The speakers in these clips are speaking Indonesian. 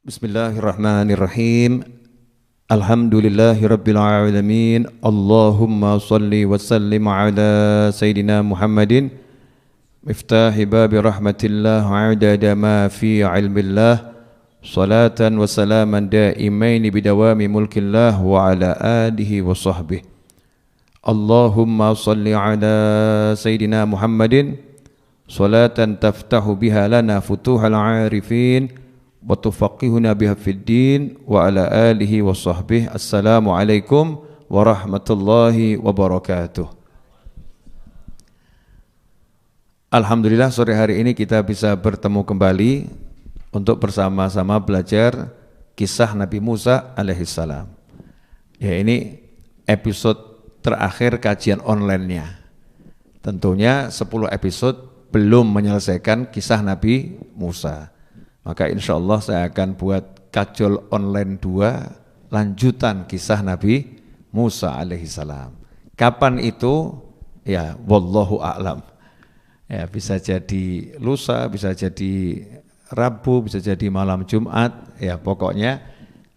Bismillahirrahmanirrahim. Alhamdulillahirabbil alamin. Allahumma shalli wa sallim ala sayidina Muhammadin miftahi babi rahmatillah adada ma fi ilmillah salatan wa salaman daimaini bidawami mulkillah wa ala alihi wa sahbihi. Allahumma shalli ala sayidina Muhammadin salatan taftahu biha lana futuhal arifin wa tufaqihuna biha fid din wa ala alihi wa sahbihi. Assalamualaikum warahmatullahi wabarakatuh. Alhamdulillah sore hari ini kita bisa bertemu kembali untuk bersama-sama belajar kisah Nabi Musa alaihissalam. Ya, ini episode terakhir kajian online-nya. Tentunya 10 episode belum menyelesaikan kisah Nabi Musa. Maka insya Allah saya akan buat kajol online 2 lanjutan kisah Nabi Musa alaihissalam. Kapan itu? Ya, wallahu a'lam. Ya, bisa jadi lusa, bisa jadi Rabu, bisa jadi malam Jumat. Ya, pokoknya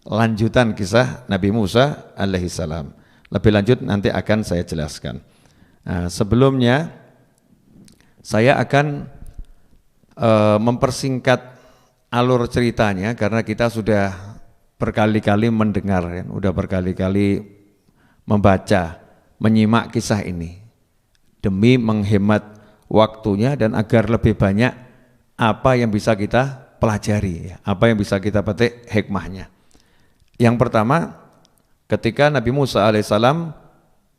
lanjutan kisah Nabi Musa alaihissalam. Lebih lanjut nanti akan saya jelaskan. Nah, sebelumnya saya akan mempersingkat alur ceritanya karena kita sudah berkali-kali mendengar, sudah berkali-kali membaca, menyimak kisah ini demi menghemat waktunya dan agar lebih banyak apa yang bisa kita pelajari, apa yang bisa kita petik hikmahnya. Yang pertama, ketika Nabi Musa alaihissalam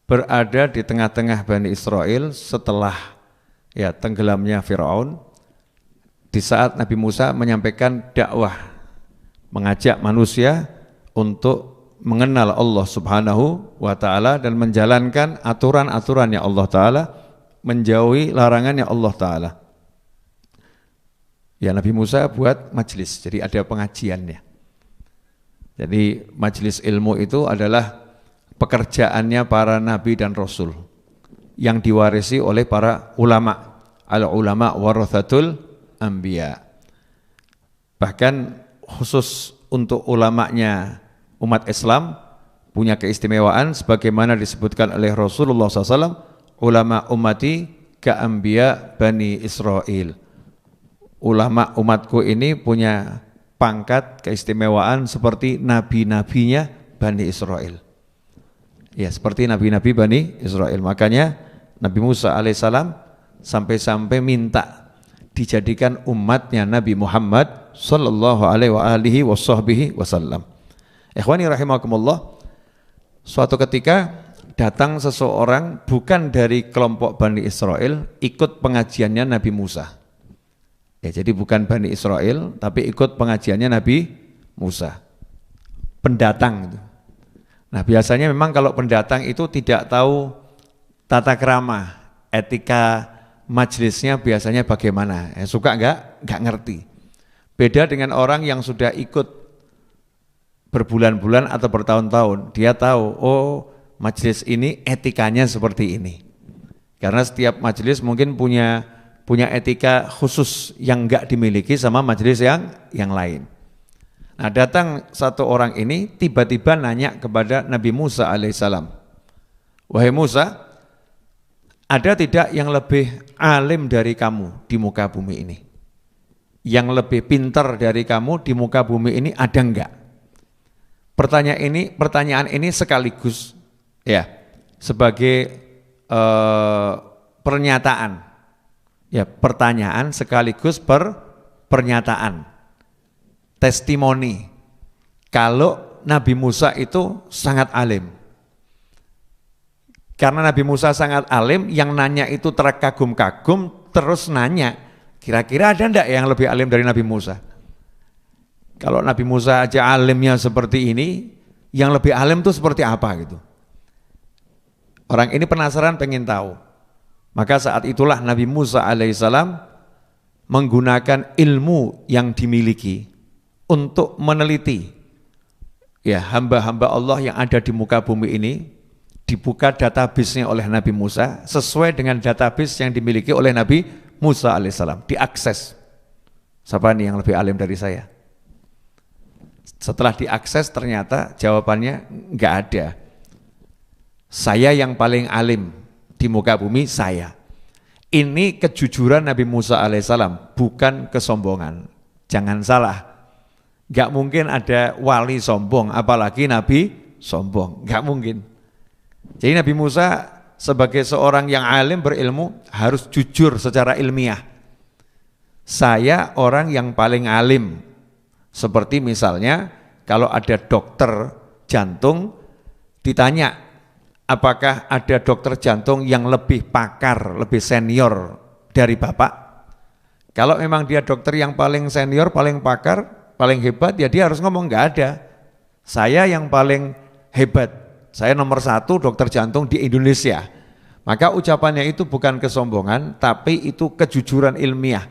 berada di tengah-tengah Bani Israel setelah tenggelamnya Firaun, di saat Nabi Musa menyampaikan dakwah, mengajak manusia untuk mengenal Allah Subhanahu wa Ta'ala dan menjalankan aturan-aturannya Allah Ta'ala, menjauhi larangannya Allah Ta'ala. Ya, Nabi Musa buat majelis, jadi ada pengajiannya. Jadi majelis ilmu itu adalah pekerjaannya para nabi dan rasul yang diwarisi oleh para ulama. Al-ulama warathatul anbiya. Bahkan khusus untuk ulamanya umat Islam punya keistimewaan sebagaimana disebutkan oleh Rasulullah SAW, ulama ummati ka'anbiya Bani Israel. Ulama umatku ini punya pangkat keistimewaan seperti nabi-nabinya Bani Israel. Ya, seperti nabi-nabi Bani Israel. Makanya Nabi Musa alaihissalam sampai-sampai minta dijadikan umatnya Nabi Muhammad sallallahu alaihi wasallam. Ikhwani rahimakumullah, suatu ketika datang seseorang bukan dari kelompok Bani Israel ikut pengajiannya Nabi Musa. Ya, jadi bukan Bani Israel, tapi ikut pengajiannya Nabi Musa. Pendatang itu. Nah, biasanya memang kalau pendatang itu tidak tahu tata krama, etika majelisnya biasanya bagaimana. Suka enggak ngerti. Beda dengan orang yang sudah ikut berbulan-bulan atau bertahun-tahun, dia tahu, oh majelis ini etikanya seperti ini. Karena setiap majelis mungkin punya etika khusus yang enggak dimiliki sama majelis yang lain. Nah, datang satu orang ini tiba-tiba nanya kepada Nabi Musa alaihissalam, wahai Musa, ada tidak yang lebih alim dari kamu di muka bumi ini? Yang lebih pintar dari kamu di muka bumi ini ada enggak? Pertanyaan ini sekaligus ya sebagai pernyataan. Ya, pertanyaan sekaligus pernyataan, testimoni kalau Nabi Musa itu sangat alim. Karena Nabi Musa sangat alim, yang nanya itu terkagum-kagum, terus nanya, kira-kira ada enggak yang lebih alim dari Nabi Musa? Kalau Nabi Musa aja alimnya seperti ini, yang lebih alim itu seperti apa gitu? Orang ini penasaran, pengen tahu. Maka saat itulah Nabi Musa alaihissalam menggunakan ilmu yang dimiliki untuk meneliti ya hamba-hamba Allah yang ada di muka bumi ini. Dibuka database-nya oleh Nabi Musa sesuai dengan database yang dimiliki oleh Nabi Musa alaihissalam, diakses. Siapa nih yang lebih alim dari saya? Setelah diakses ternyata jawabannya nggak ada. Saya yang paling alim di muka bumi, saya. Ini kejujuran Nabi Musa alaihissalam, bukan kesombongan. Jangan salah. Nggak mungkin ada wali sombong, apalagi Nabi sombong. Nggak mungkin. Jadi Nabi Musa sebagai seorang yang alim berilmu harus jujur secara ilmiah. Saya orang yang paling alim. Seperti misalnya kalau ada dokter jantung ditanya, apakah ada dokter jantung yang lebih pakar, lebih senior dari Bapak? Kalau memang dia dokter yang paling senior, paling pakar, paling hebat, ya dia harus ngomong nggak ada. Saya yang paling hebat, saya nomor 1 dokter jantung di Indonesia. Maka ucapannya itu bukan kesombongan, tapi itu kejujuran ilmiah.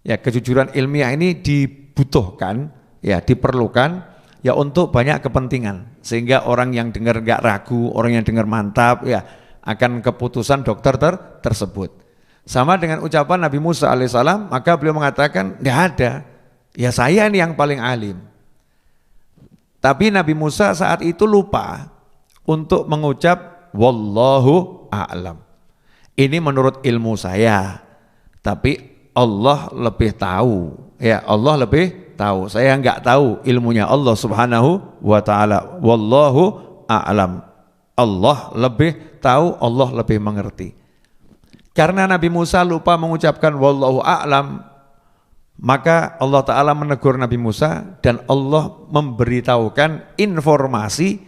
Ya, kejujuran ilmiah ini dibutuhkan, ya diperlukan, ya untuk banyak kepentingan. Sehingga orang yang dengar nggak ragu, orang yang dengar mantap, ya akan keputusan dokter tersebut. Sama dengan ucapan Nabi Musa alaihissalam, maka beliau mengatakan, nggak ada, ya saya ini yang paling alim. Tapi Nabi Musa saat itu lupa untuk mengucap wallahu a'lam. Ini menurut ilmu saya, tapi Allah lebih tahu. Ya, Allah lebih tahu. Saya enggak tahu ilmunya Allah Subhanahu wa taala. Wallahu a'lam. Allah lebih tahu, Allah lebih mengerti. Karena Nabi Musa lupa mengucapkan wallahu a'lam, maka Allah taala menegur Nabi Musa dan Allah memberitahukan informasi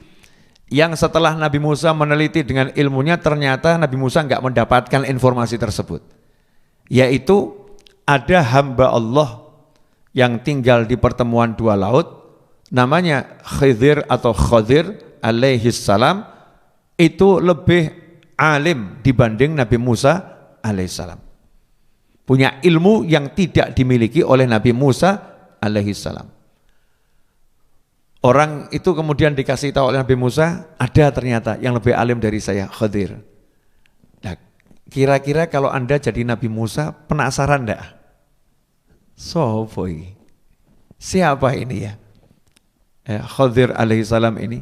yang setelah Nabi Musa meneliti dengan ilmunya ternyata Nabi Musa enggak mendapatkan informasi tersebut. Yaitu ada hamba Allah yang tinggal di pertemuan 2 laut, namanya Khidir atau Khadir alaihis salam, itu lebih alim dibanding Nabi Musa alaihissalam. Punya ilmu yang tidak dimiliki oleh Nabi Musa alaihissalam. Orang itu kemudian dikasih tahu oleh Nabi Musa, ada ternyata yang lebih alim dari saya, Khadir. Nah, kira-kira kalau Anda jadi Nabi Musa, penasaran enggak? Sofoi. Siapa ini ya? Khadir alaihissalam ini.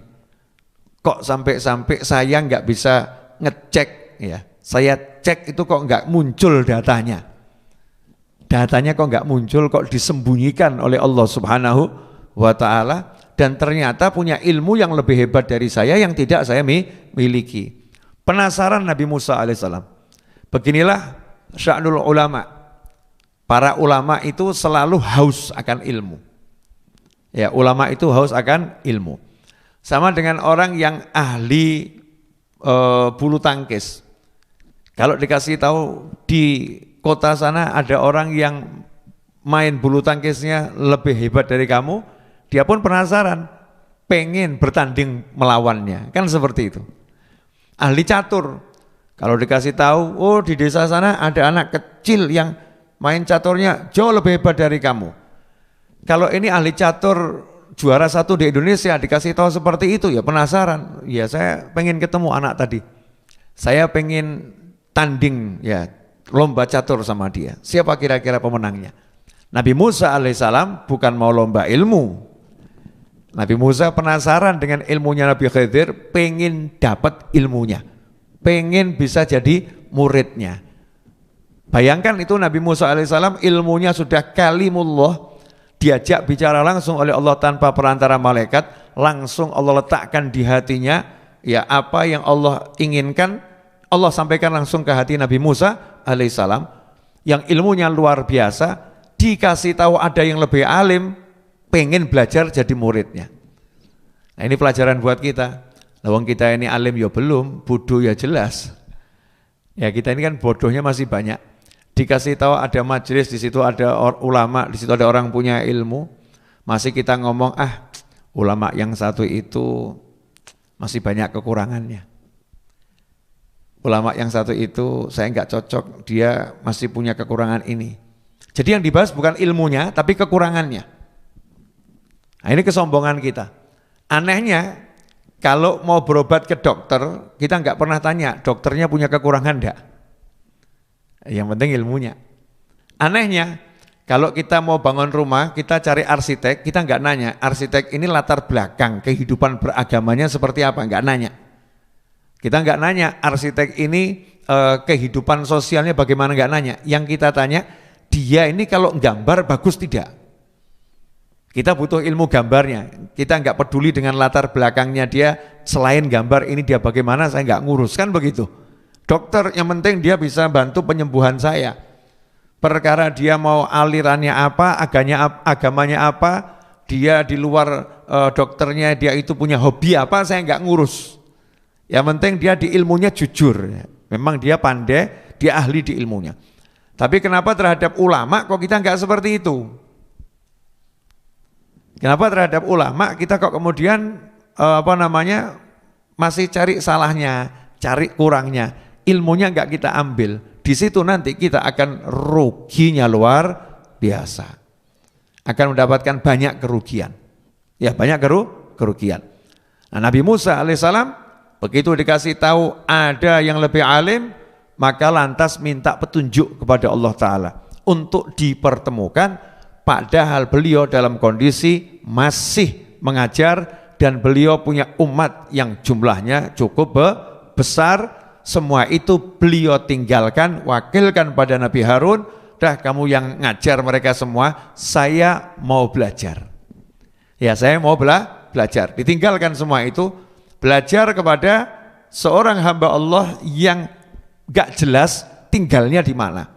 Kok sampai-sampai saya enggak bisa ngecek ya. Saya cek itu kok enggak muncul datanya. Datanya kok enggak muncul, kok disembunyikan oleh Allah Subhanahu wa taala, dan ternyata punya ilmu yang lebih hebat dari saya yang tidak saya miliki. Penasaran Nabi Musa alaihissalam. Beginilah sya'nul ulama. Para ulama itu selalu haus akan ilmu. Ya, ulama itu haus akan ilmu. Sama dengan orang yang ahli bulu tangkis. Kalau dikasih tahu di kota sana ada orang yang main bulu tangkisnya lebih hebat dari kamu, dia pun penasaran, pengen bertanding melawannya. Kan seperti itu. Ahli catur. Kalau dikasih tahu, oh di desa sana ada anak kecil yang main caturnya jauh lebih hebat dari kamu. Kalau ini ahli catur juara 1 di Indonesia dikasih tahu seperti itu, ya penasaran. Ya saya pengen ketemu anak tadi. Saya pengen tanding ya lomba catur sama dia. Siapa kira-kira pemenangnya? Nabi Musa alaihissalam bukan mau lomba ilmu. Nabi Musa penasaran dengan ilmunya Nabi Khidir, pengen dapat ilmunya, pengen bisa jadi muridnya. Bayangkan itu Nabi Musa alaihissalam ilmunya sudah kalimullah, diajak bicara langsung oleh Allah tanpa perantara malaikat, langsung Allah letakkan di hatinya, ya apa yang Allah inginkan, Allah sampaikan langsung ke hati Nabi Musa alaihissalam, yang ilmunya luar biasa, dikasih tahu ada yang lebih alim, pengen belajar jadi muridnya. Nah ini pelajaran buat kita. Lawang kita ini alim ya belum, bodoh ya jelas. Ya kita ini kan bodohnya masih banyak. Dikasih tahu ada majelis, di situ ada ulama, di situ ada orang punya ilmu, masih kita ngomong ulama yang satu itu masih banyak kekurangannya. Ulama yang satu itu saya enggak cocok, dia masih punya kekurangan ini. Jadi yang dibahas bukan ilmunya, tapi kekurangannya. Nah ini kesombongan kita. Anehnya, kalau mau berobat ke dokter, kita enggak pernah tanya, dokternya punya kekurangan enggak? Yang penting ilmunya. Anehnya, Kalau kita mau bangun rumah, kita cari arsitek, kita nggak nanya, arsitek ini latar belakang kehidupan beragamanya seperti apa, nggak nanya. Kita nggak nanya, arsitek ini kehidupan sosialnya bagaimana, nggak nanya. Yang kita tanya, dia ini kalau gambar bagus tidak? Kita butuh ilmu gambarnya, kita nggak peduli dengan latar belakangnya dia, selain gambar ini dia bagaimana, saya nggak ngurus, kan begitu. Dokter, yang penting dia bisa bantu penyembuhan saya. Perkara dia mau alirannya apa, agamanya apa, dia di luar dokternya dia itu punya hobi apa, saya nggak ngurus. Yang penting dia di ilmunya jujur, memang dia pandai, dia ahli di ilmunya. Tapi kenapa terhadap ulama kok kita nggak seperti itu? Kenapa terhadap ulama kita kok kemudian masih cari salahnya, cari kurangnya, ilmunya nggak kita ambil. Di situ nanti kita akan ruginya luar biasa. Akan mendapatkan banyak kerugian. Ya, banyak kerugian. Nah, Nabi Musa alaihissalam begitu dikasih tahu ada yang lebih alim, maka lantas minta petunjuk kepada Allah Ta'ala untuk dipertemukan, padahal beliau dalam kondisi masih mengajar dan beliau punya umat yang jumlahnya cukup besar. Semua itu beliau tinggalkan, wakilkan pada Nabi Harun, dah kamu yang ngajar mereka semua, saya mau belajar. Ya, saya mau belajar. Ditinggalkan semua itu, belajar kepada seorang hamba Allah yang gak jelas tinggalnya di mana.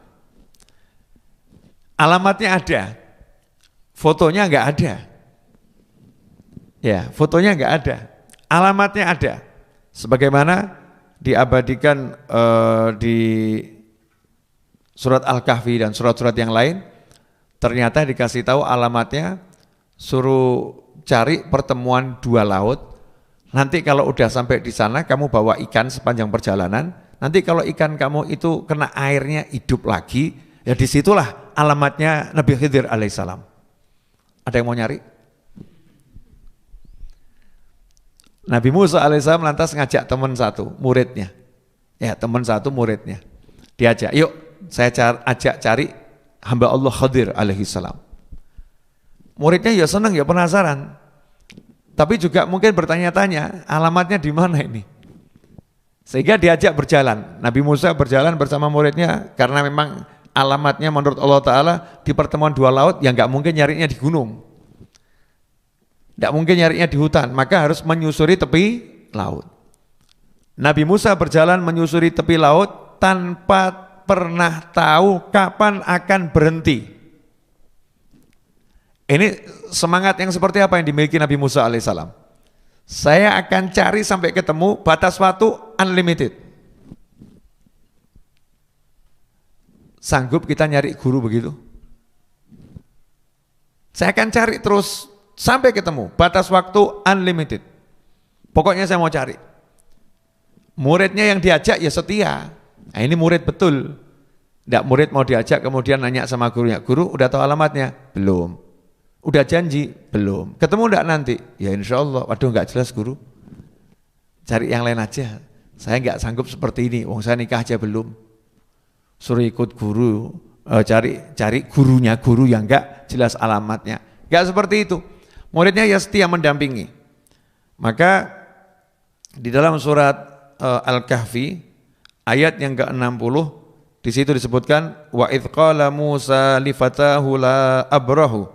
Alamatnya ada, fotonya gak ada. Ya, fotonya gak ada, alamatnya ada. Sebagaimana diabadikan di surat Al-Kahfi dan surat-surat yang lain, ternyata dikasih tahu alamatnya, suruh cari pertemuan dua laut. Nanti kalau udah sampai di sana, kamu bawa ikan sepanjang perjalanan. Nanti kalau ikan kamu itu kena airnya hidup lagi, ya disitulah alamatnya Nabi Khidir alaihissalam. Ada yang mau nyari? Nabi Musa alaihissalam lantas ngajak teman satu, muridnya. Ya, teman satu muridnya. Diajak, yuk saya ajak cari hamba Allah Khidir alaihissalam. Muridnya ya senang, ya penasaran. Tapi juga mungkin bertanya-tanya, alamatnya di mana ini? Sehingga diajak berjalan. Nabi Musa berjalan bersama muridnya karena memang alamatnya menurut Allah Ta'ala di pertemuan dua laut, yang nggak mungkin nyarinya di gunung. Tidak mungkin nyarinya di hutan, maka harus menyusuri tepi laut. Nabi Musa berjalan menyusuri tepi laut tanpa pernah tahu kapan akan berhenti. Ini semangat yang seperti apa yang dimiliki Nabi Musa alaihissalam. Saya akan cari sampai ketemu, batas waktu unlimited. Sanggup kita nyari guru begitu? Saya akan cari terus sampai ketemu, batas waktu unlimited. Pokoknya saya mau cari. Muridnya yang diajak ya setia. Nah, ini murid betul. Tidak murid mau diajak kemudian nanya sama gurunya, guru udah tahu alamatnya? Belum. Udah janji? Belum. Ketemu enggak nanti? Ya insya Allah. Waduh nggak jelas guru. Cari yang lain aja. Saya nggak sanggup seperti ini. Wong saya nikah aja belum. Suruh ikut guru, cari gurunya, guru yang nggak jelas alamatnya. Nggak seperti itu. Muridnya ya setia mendampingi. Maka di dalam surat Al-Kahfi ayat yang ke-60 di situ disebutkan wa idz qala Musa li fatahu la abrahu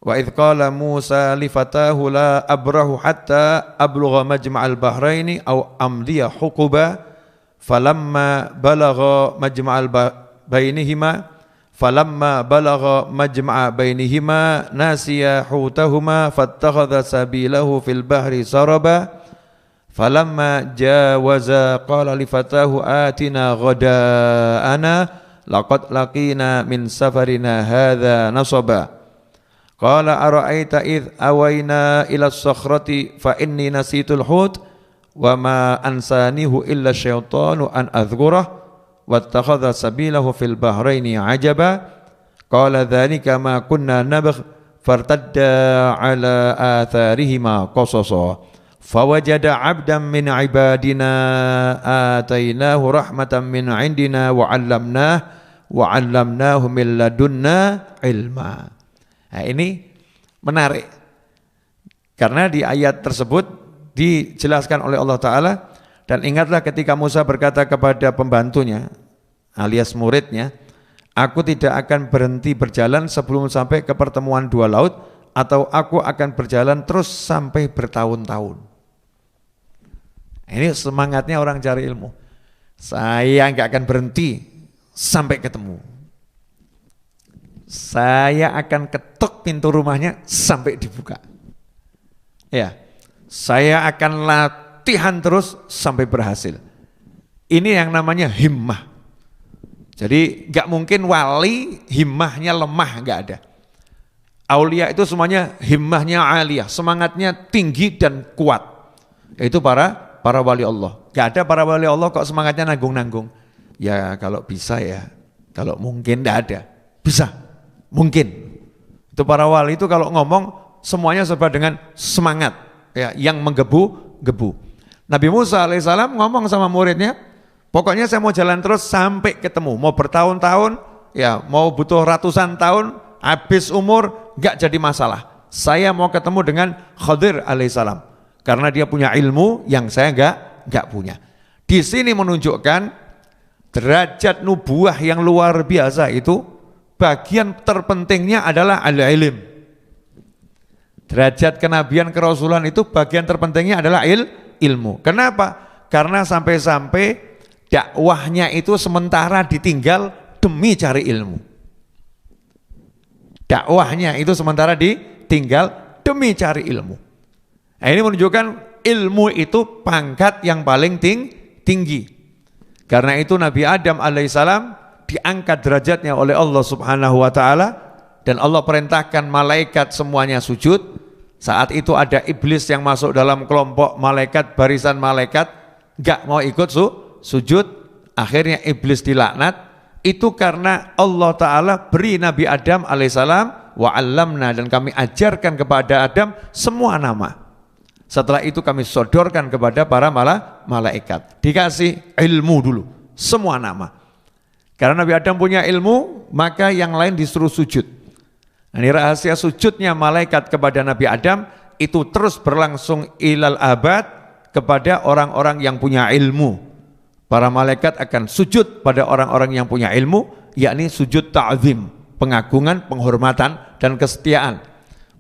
wa idz qala Musa li fatahu la abrahu hatta ablugha majma'al bahraini aw amdiya huquba falamma balagha majma'al bainihima falamma balagha majma'a bainihima nasiya hutahuma fattakhadha sabilahu fil bahri saraba falamma jawaza qala li fatahu atina ghada'ana laqad laqina min safarina hadha nasaba qala ara'aita idh awayna ila as-sakhrati fa inni nasitul hut wa ma ansanihu illa syaitanu an adhkurah wattakhadha sabilahu fil bahraini ajaba qala dhalika ma kunna nabgh fartadda ala atharihima qasasa fawajada 'abdan min 'ibadina atainahu rahmatan min 'indina wa 'allamnahu wa 'allamnahu min ladunna ilma. Nah, ini menarik. Karena di ayat tersebut dijelaskan oleh Allah Ta'ala, dan ingatlah ketika Musa berkata kepada pembantunya alias muridnya, aku tidak akan berhenti berjalan sebelum sampai ke pertemuan dua laut, atau aku akan berjalan terus sampai bertahun-tahun. Ini semangatnya orang cari ilmu. Saya enggak akan berhenti sampai ketemu. Saya akan ketuk pintu rumahnya sampai dibuka. Ya, saya akan latihan terus sampai berhasil. Ini yang namanya himmah. Jadi enggak mungkin wali himmahnya lemah, enggak ada. Aulia itu semuanya himmahnya aliyah, semangatnya tinggi dan kuat. Itu para wali Allah. Gak ada para wali Allah kok semangatnya nanggung-nanggung. Ya kalau bisa ya, kalau mungkin gak ada. Bisa, mungkin. Itu para wali itu kalau ngomong semuanya serba dengan semangat, ya, yang menggebu-gebu. Nabi Musa alaihissalam ngomong sama muridnya, pokoknya saya mau jalan terus sampai ketemu. Mau bertahun-tahun, ya mau butuh ratusan tahun, habis umur, gak jadi masalah. Saya mau ketemu dengan Khadir alaihissalam. Karena dia punya ilmu yang saya enggak punya. Di sini menunjukkan derajat nubuah yang luar biasa itu bagian terpentingnya adalah al-ilm. Derajat kenabian kerasulan itu bagian terpentingnya adalah ilmu. Kenapa? Karena sampai-sampai dakwahnya itu sementara ditinggal demi cari ilmu. Dakwahnya itu sementara ditinggal demi cari ilmu. Nah, ini menunjukkan ilmu itu pangkat yang paling tinggi. Karena itu Nabi Adam alaihissalam diangkat derajatnya oleh Allah Subhanahu wa taala, dan Allah perintahkan malaikat semuanya sujud. Saat itu ada iblis yang masuk dalam kelompok malaikat, barisan malaikat, enggak mau ikut sujud. Akhirnya iblis dilaknat. Itu karena Allah taala beri Nabi Adam alaihissalam wa 'allamna, dan kami ajarkan kepada Adam semua nama. Setelah itu kami sodorkan kepada para malaikat. Dikasih ilmu dulu, semua nama. Karena Nabi Adam punya ilmu, maka yang lain disuruh sujud. Nah, ini rahasia sujudnya malaikat kepada Nabi Adam itu terus berlangsung ilal abad kepada orang-orang yang punya ilmu. Para malaikat akan sujud pada orang-orang yang punya ilmu, yakni sujud ta'zim, pengagungan, penghormatan, dan kesetiaan.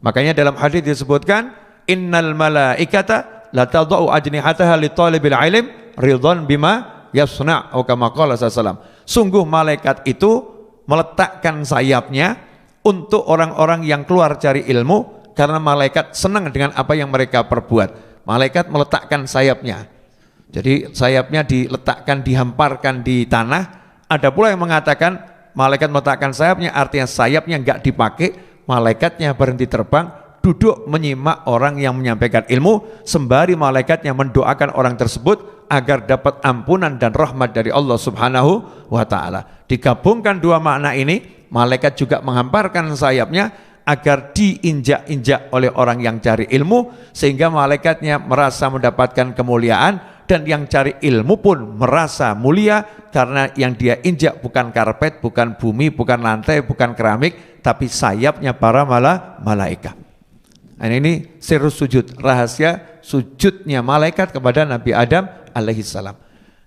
Makanya dalam hadis disebutkan, innal malaikata la tadau ajnihataha li talibil ilm ridwan bima yasna' atau kama qala sallallahu. Sungguh malaikat itu meletakkan sayapnya untuk orang-orang yang keluar cari ilmu, karena malaikat senang dengan apa yang mereka perbuat. Malaikat meletakkan sayapnya. Jadi sayapnya diletakkan, dihamparkan di tanah. Ada pula yang mengatakan malaikat meletakkan sayapnya artinya sayapnya enggak dipakai, malaikatnya berhenti terbang, duduk menyimak orang yang menyampaikan ilmu, sembari malaikatnya mendoakan orang tersebut agar dapat ampunan dan rahmat dari Allah Subhanahu wa taala. Digabungkan dua makna ini, malaikat juga menghamparkan sayapnya agar diinjak-injak oleh orang yang cari ilmu, sehingga malaikatnya merasa mendapatkan kemuliaan, dan yang cari ilmu pun merasa mulia karena yang dia injak bukan karpet, bukan bumi, bukan lantai, bukan keramik, tapi sayapnya para malaikat. Nah, ini sirrus sujud, rahasia sujudnya malaikat kepada Nabi Adam alaihissalam.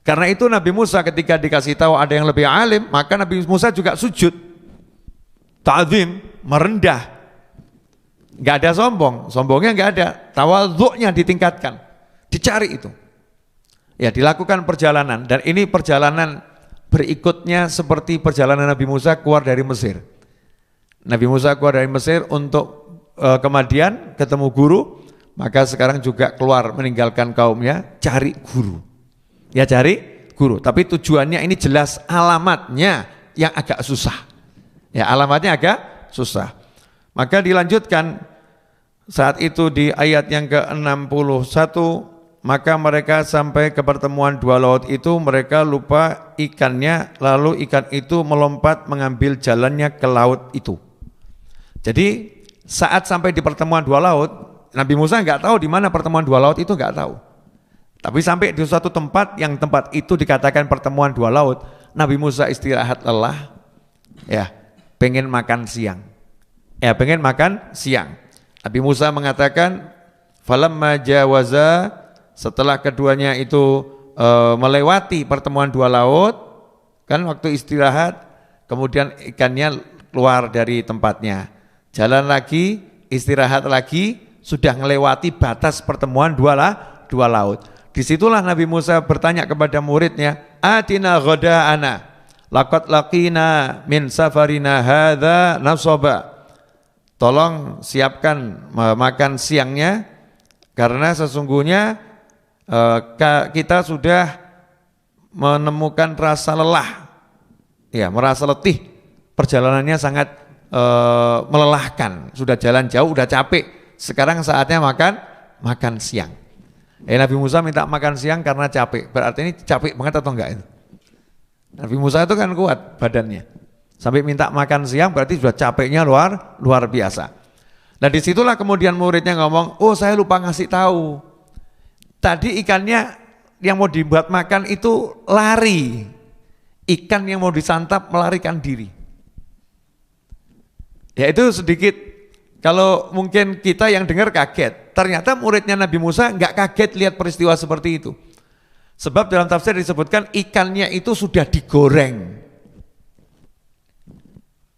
Karena itu Nabi Musa ketika dikasih tahu ada yang lebih alim, maka Nabi Musa juga sujud, ta'zim, merendah. Gak ada sombong, sombongnya gak ada, tawadhu'nya ditingkatkan, dicari itu. Ya, dilakukan perjalanan, dan ini perjalanan berikutnya seperti perjalanan Nabi Musa keluar dari Mesir. Nabi Musa keluar dari Mesir untuk kemudian ketemu guru, maka sekarang juga keluar meninggalkan kaumnya, cari guru. Ya, cari guru, tapi tujuannya ini jelas, alamatnya yang agak susah. Ya, alamatnya agak susah. Maka dilanjutkan saat itu di ayat yang ke-61, maka mereka sampai ke pertemuan dua laut itu, mereka lupa ikannya, lalu ikan itu melompat mengambil jalannya ke laut itu. Jadi saat sampai di pertemuan dua laut, Nabi Musa nggak tahu di mana pertemuan dua laut itu, nggak tahu. Tapi sampai di suatu tempat yang tempat itu dikatakan pertemuan dua laut, Nabi Musa istirahat lelah, Ya, pengen makan siang. Ya, pengen makan siang. Nabi Musa mengatakan, falamma jawaza, setelah keduanya itu melewati pertemuan dua laut, kan waktu istirahat, kemudian ikannya keluar dari tempatnya. Jalan lagi, istirahat lagi, sudah melewati batas pertemuan dua laut. Disitulah Nabi Musa bertanya kepada muridnya, atina ghoda'ana, laqad laqina min safarina hadza nasaba. Tolong siapkan makan siangnya, karena sesungguhnya kita sudah menemukan rasa lelah, ya, merasa letih, perjalanannya sangat melelahkan, sudah jalan jauh, udah capek, sekarang saatnya makan siang. Nabi Musa minta makan siang karena capek, berarti ini capek banget atau enggak itu? Nabi Musa itu kan kuat badannya, sampai minta makan siang berarti sudah capeknya luar biasa. Nah disitulah kemudian muridnya ngomong, oh saya lupa ngasih tahu, tadi ikannya yang mau dibuat makan itu lari, ikan yang mau disantap melarikan diri. Ya itu sedikit, kalau mungkin kita yang dengar kaget, ternyata muridnya Nabi Musa nggak kaget lihat peristiwa seperti itu. Sebab dalam tafsir disebutkan ikannya itu sudah digoreng.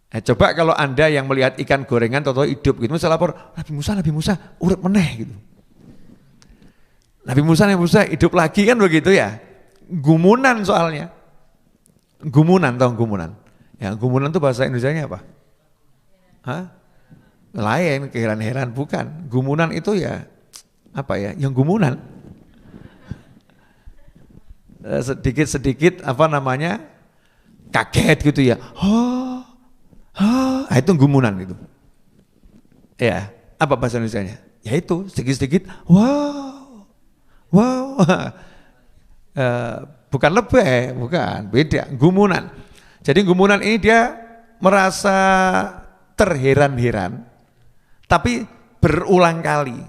Nah, coba kalau Anda yang melihat ikan gorengan atau hidup gitu, misalnya lapor, Nabi Musa urip meneh gitu. Nabi Musa hidup lagi kan begitu ya. Gumunan soalnya. Gumunan, tahu gumunan? Ya, gumunan itu bahasa Indonesianya apa? Hah? Lain, keheran-heran, bukan. Gumunan itu ya apa ya? Yang gumunan. Sedikit-sedikit apa namanya? Kaget gitu ya. Itu gumunan itu. Ya, apa bahasa Indonesianya? Ya itu, sedikit-sedikit, wow. Bukan lebih, bukan, beda, gumunan. Jadi gumunan ini dia merasa terheran-heran, tapi berulang kali.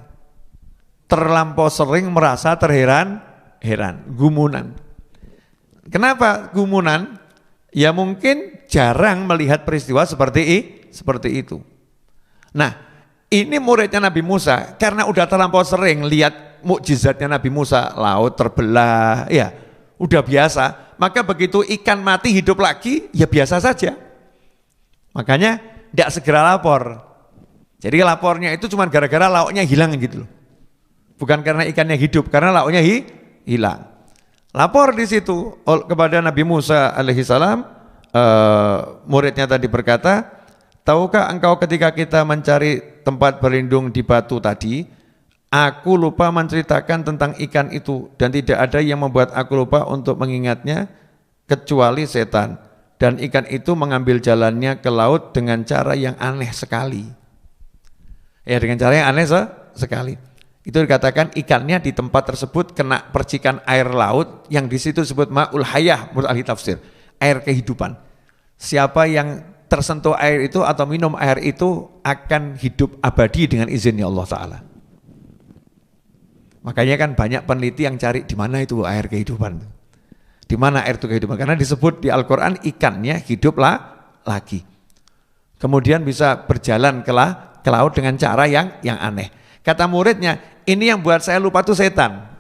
Terlampau sering merasa terheran-heran, gumunan. Kenapa gumunan? Ya mungkin jarang melihat peristiwa seperti itu. Nah, ini muridnya Nabi Musa, karena udah terlampau sering lihat mukjizatnya Nabi Musa, laut terbelah, ya udah biasa. Maka begitu ikan mati hidup lagi, ya biasa saja. Makanya tidak segera lapor. Jadi lapornya itu cuma gara-gara lauknya hilang gitu loh. Bukan karena ikannya hidup, karena lauknya hilang. Lapor di situ kepada Nabi Musa alaihissalam, muridnya tadi berkata, tahukah engkau ketika kita mencari tempat berlindung di batu tadi, aku lupa menceritakan tentang ikan itu dan tidak ada yang membuat aku lupa untuk mengingatnya kecuali setan, dan ikan itu mengambil jalannya ke laut dengan cara yang aneh sekali. Ya, dengan cara yang aneh sekali. Itu dikatakan ikannya di tempat tersebut kena percikan air laut yang di situ disebut ma'ul hayah menurut ahli tafsir, air kehidupan. Siapa yang tersentuh air itu atau minum air itu akan hidup abadi dengan izinnya Allah Ta'ala. Makanya kan banyak peneliti yang cari di mana itu air kehidupan. Di mana air itu kehidupan? Karena disebut di Al-Quran ikannya hiduplah lagi. Kemudian bisa berjalan ke laut dengan cara yang aneh. Kata muridnya, ini yang buat saya lupa tuh setan.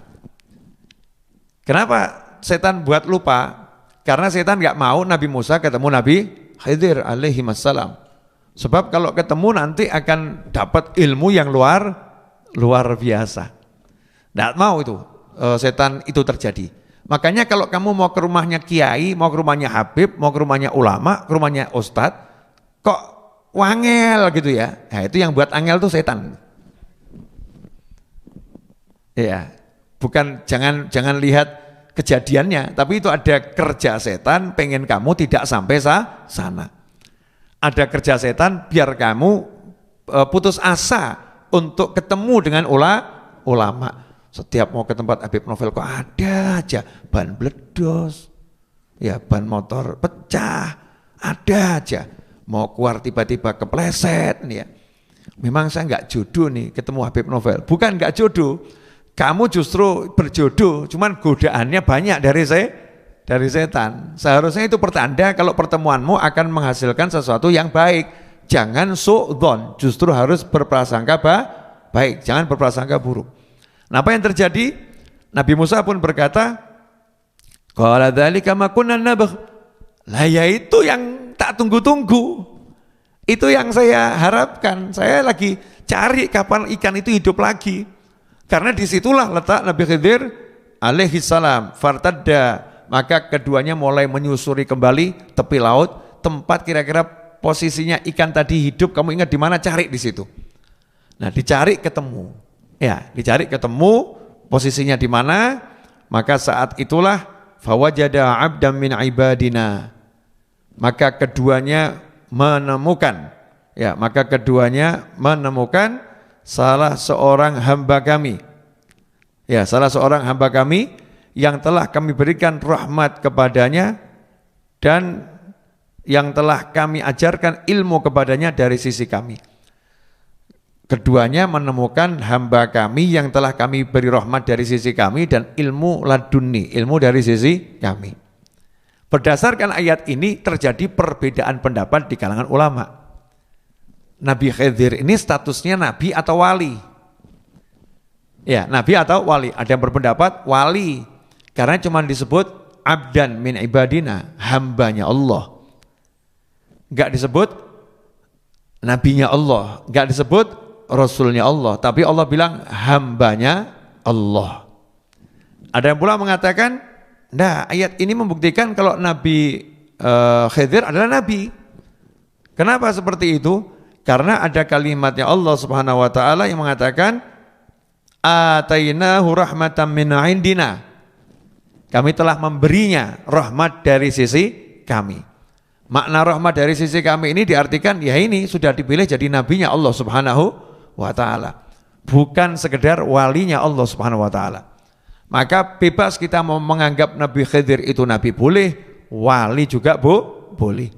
Kenapa setan buat lupa? Karena setan nggak mau Nabi Musa ketemu Nabi Khidir alaihi wassalam. Sebab kalau ketemu nanti akan dapat ilmu yang luar biasa. Nggak mau itu setan itu terjadi. Makanya kalau kamu mau ke rumahnya kiai, mau ke rumahnya habib, mau ke rumahnya ulama, ke rumahnya ustadz, kok wangel gitu ya. Nah, itu yang buat angel tuh setan. Ya, bukan jangan lihat kejadiannya, tapi itu ada kerja setan pengen kamu tidak sampai sana. Ada kerja setan biar kamu putus asa untuk ketemu dengan ulama. Setiap mau ke tempat Habib Novel kok ada aja ban bledos, ya ban motor pecah, ada aja. Mau keluar tiba-tiba kepleset nih ya. Memang saya nggak jodoh nih ketemu Habib Novel. Bukan nggak jodoh, kamu justru berjodoh, cuman godaannya banyak dari setan. Seharusnya itu pertanda kalau pertemuanmu akan menghasilkan sesuatu yang baik. Jangan su'dzon, justru harus berprasangka baik, jangan berprasangka buruk. Nah, apa yang terjadi? Nabi Musa pun berkata, qala dzalika ma kunna nabgh. Lah ya itu yang tak tunggu-tunggu. Itu yang saya harapkan. Saya lagi cari kapan ikan itu hidup lagi. Karena disitulah letak Nabi Khidir alaihi salam. Fartadda, maka keduanya mulai menyusuri kembali tepi laut, tempat kira-kira posisinya ikan tadi hidup. Kamu ingat di mana? Cari di situ. Nah, dicari ketemu. Ya, dicari ketemu posisinya di mana. Maka saat itulah fawajada 'abdan min ibadina. Maka keduanya menemukan salah seorang hamba kami. Ya, salah seorang hamba kami yang telah kami berikan rahmat kepadanya dan yang telah kami ajarkan ilmu kepadanya dari sisi kami. Keduanya menemukan hamba kami yang telah kami beri rahmat dari sisi kami dan ilmu laduni, ilmu dari sisi kami. Berdasarkan ayat ini terjadi perbedaan pendapat di kalangan ulama. Nabi Khidir ini statusnya nabi atau wali? Ya, nabi atau wali. Ada yang berpendapat wali, karena cuma disebut abdan min ibadina, hambanya Allah. Enggak disebut nabinya Allah, enggak disebut rasulnya Allah, tapi Allah bilang hambanya Allah. Ada yang pula mengatakan, nah, ayat ini membuktikan kalau Nabi Khidir adalah nabi. Kenapa seperti itu? Karena ada kalimatnya Allah Subhanahu wa taala yang mengatakan atainahu rahmatan min indina. Kami telah memberinya rahmat dari sisi kami. Makna rahmat dari sisi kami ini diartikan ya ini sudah dipilih jadi nabinya Allah Subhanahu wa taala. Bukan sekedar walinya Allah Subhanahu wa taala. Maka bebas kita mau menganggap Nabi Khidir itu nabi boleh, wali juga boleh.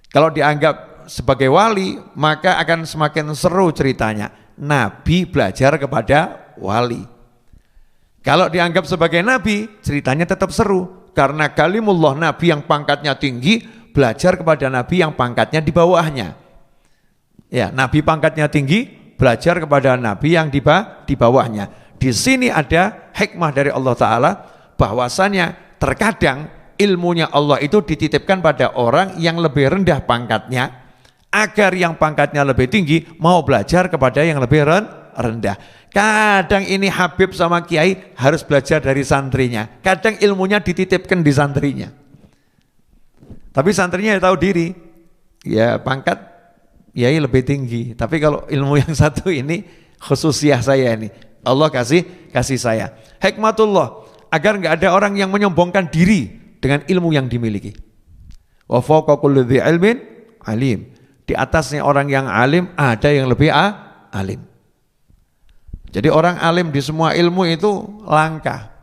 Kalau dianggap sebagai wali, maka akan semakin seru ceritanya. Nabi belajar kepada wali. Kalau dianggap sebagai nabi, ceritanya tetap seru. Karena kalimullah, nabi yang pangkatnya tinggi, belajar kepada nabi yang pangkatnya di bawahnya. Ya, nabi pangkatnya tinggi, belajar kepada nabi yang di bawahnya. Di sini ada hikmah dari Allah Ta'ala bahwasannya terkadang ilmunya Allah itu dititipkan pada orang yang lebih rendah pangkatnya agar yang pangkatnya lebih tinggi mau belajar kepada yang lebih rendah. Kadang ini Habib sama Kiai harus belajar dari santrinya, kadang ilmunya dititipkan di santrinya, tapi santrinya tahu diri, ya pangkat Kiai lebih tinggi, tapi kalau ilmu yang satu ini khususiyah saya ini Allah kasih saya. Hikmatullah agar enggak ada orang yang menyombongkan diri dengan ilmu yang dimiliki. Wa fawqa kulli dzi ilmin alim. Di atasnya orang yang alim ada yang lebih alim. Jadi orang alim di semua ilmu itu langka.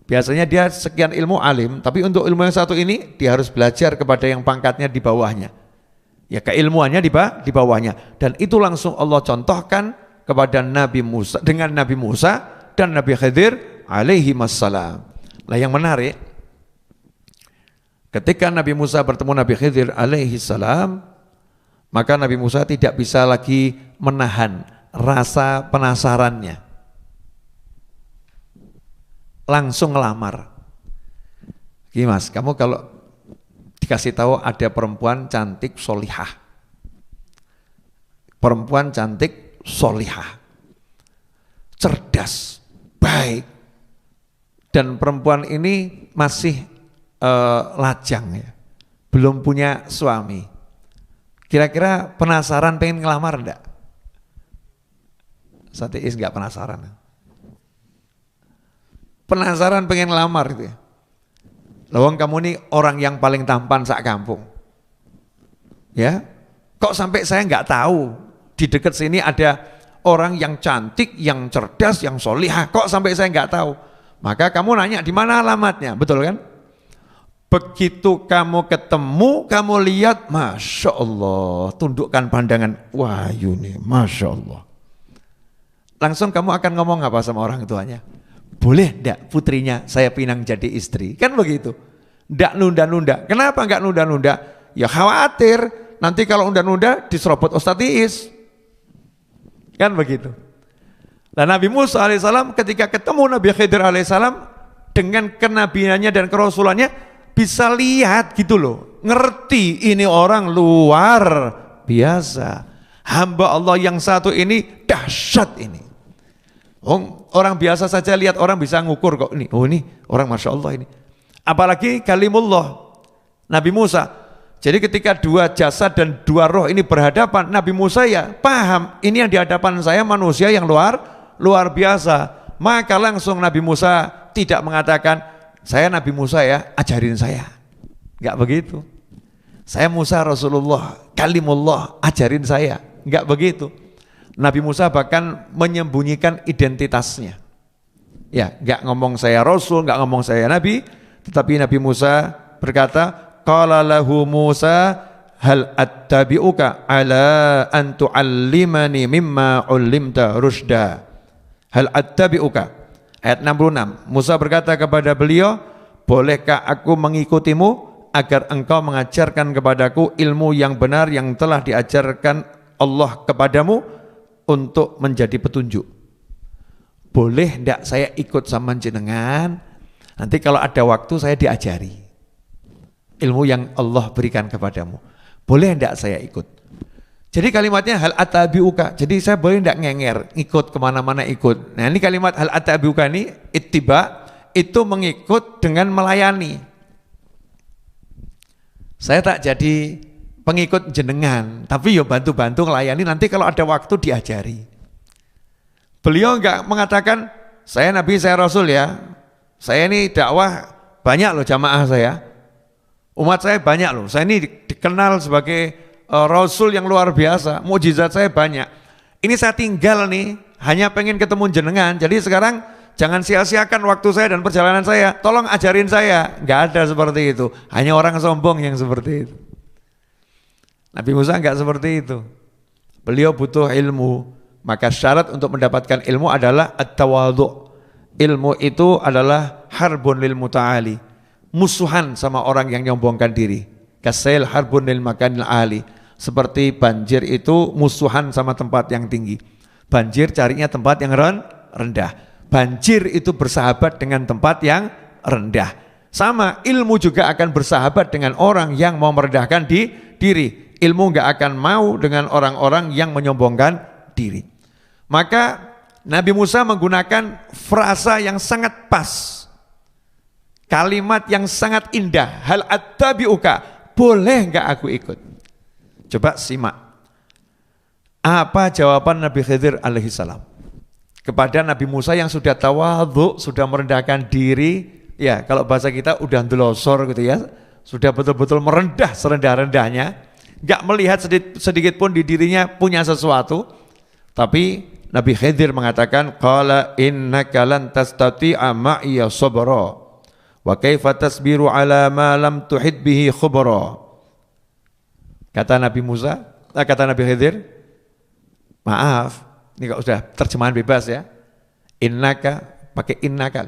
Biasanya dia sekian ilmu alim, tapi untuk ilmu yang satu ini dia harus belajar kepada yang pangkatnya di bawahnya. Ya keilmuannya di bawahnya. Dan itu langsung Allah contohkan kepada Nabi Musa, dengan Nabi Musa dan Nabi Khidir alaihi wassalam. Lah yang menarik, ketika Nabi Musa bertemu Nabi Khidir alaihi salam, maka Nabi Musa tidak bisa lagi menahan rasa penasarannya. Langsung ngelamar. Gini mas, kamu kalau dikasih tahu ada perempuan cantik solihah, perempuan cantik solihah, cerdas, baik, dan perempuan ini masih lajang ya, belum punya suami. Kira-kira penasaran pengen ngelamar enggak? Satiis enggak penasaran? Penasaran pengen ngelamar itu ya. Lawang kamu nih orang yang paling tampan sak kampung. Ya, kok sampai saya enggak tahu di dekat sini ada orang yang cantik, yang cerdas, yang solihah, kok sampai saya nggak tahu? Maka kamu nanya di mana alamatnya, betul kan? Begitu kamu ketemu, kamu lihat, masya Allah, tundukkan pandangan, wah Yuni, masya Allah. Langsung kamu akan ngomong apa sama orang tuanya? Boleh enggak putrinya saya pinang jadi istri? Kan begitu. Ndak nunda-nunda. Kenapa nggak nunda-nunda? Ya khawatir nanti kalau nunda-nunda diserobot Ustadz Iis. Kan begitu. Nah Nabi Musa alaihissalam ketika ketemu Nabi Khidir alaihissalam dengan kenabiannya dan kerasulannya bisa lihat gitu loh. Ngerti ini orang luar biasa. Hamba Allah yang satu ini dahsyat ini. Orang biasa saja lihat orang bisa ngukur kok ini. Oh ini orang Masya Allah ini. Apalagi kalimullah Nabi Musa. Jadi ketika dua jasad dan dua roh ini berhadapan, Nabi Musa ya paham ini yang di hadapan saya manusia yang luar biasa. Maka langsung Nabi Musa tidak mengatakan saya Nabi Musa ya ajarin saya. Enggak begitu. Saya Musa Rasulullah, kalimullah, ajarin saya. Enggak begitu. Nabi Musa bahkan menyembunyikan identitasnya. Ya, enggak ngomong saya Rasul, enggak ngomong saya Nabi, tetapi Nabi Musa berkata, qala lahu Musa hal attabi'uka ala an tu'allimani mimma 'ullimta rusyda. Hal attabi'uka. Ayat 66. Musa berkata kepada beliau, bolehkah aku mengikutimu agar engkau mengajarkan kepadaku ilmu yang benar yang telah diajarkan Allah kepadamu untuk menjadi petunjuk. Boleh enggak saya ikut sama jenengan? Nanti kalau ada waktu saya diajari ilmu yang Allah berikan kepadamu. Boleh enggak saya ikut? Jadi kalimatnya hal atabiuka. Jadi saya boleh enggak ngenger, ikut kemana-mana ikut. Nah ini kalimat hal atabiuka ini ittiba, itu mengikut dengan melayani. Saya tak jadi pengikut jenengan, tapi ya bantu-bantu melayani, nanti kalau ada waktu diajari. Beliau enggak mengatakan, saya Nabi, saya Rasul ya, saya ini dakwah banyak loh jamaah saya, umat saya banyak loh, saya ini dikenal sebagai Rasul yang luar biasa, mukjizat saya banyak. Ini saya tinggal nih, hanya pengen ketemu jenengan, jadi sekarang jangan sia-siakan waktu saya dan perjalanan saya, tolong ajarin saya. Enggak ada seperti itu, hanya orang sombong yang seperti itu. Nabi Musa enggak seperti itu. Beliau butuh ilmu, maka syarat untuk mendapatkan ilmu adalah at-tawadhu. Ilmu itu adalah harbun lil muta'ali, musuhan sama orang yang nyombongkan diri. Kasail harbun lil makanil ali. Seperti banjir itu musuhan sama tempat yang tinggi. Banjir carinya tempat yang rendah. Banjir itu bersahabat dengan tempat yang rendah. Sama, ilmu juga akan bersahabat dengan orang yang mau merendahkan diri. Ilmu enggak akan mau dengan orang-orang yang menyombongkan diri. Maka Nabi Musa menggunakan frasa yang sangat pas. Kalimat yang sangat indah. Hal attabi'uka, boleh enggak aku ikut? Coba simak. Apa jawaban Nabi Khidir alaihissalam kepada Nabi Musa yang sudah tawadhu, sudah merendahkan diri, ya kalau bahasa kita udah ndelosor gitu ya, sudah betul-betul merendah serendah-rendahnya. Enggak melihat sedikit pun di dirinya punya sesuatu, tapi Nabi Khidir mengatakan qala innaka lan tastati'a ma'iya sabra wa kaifa tasbiru ala ma lam tuhid bihi khubra. Kata Nabi Musa, kata Nabi Khidir, maaf, ini kalau sudah terjemahan bebas ya, innaka, pakai innaka,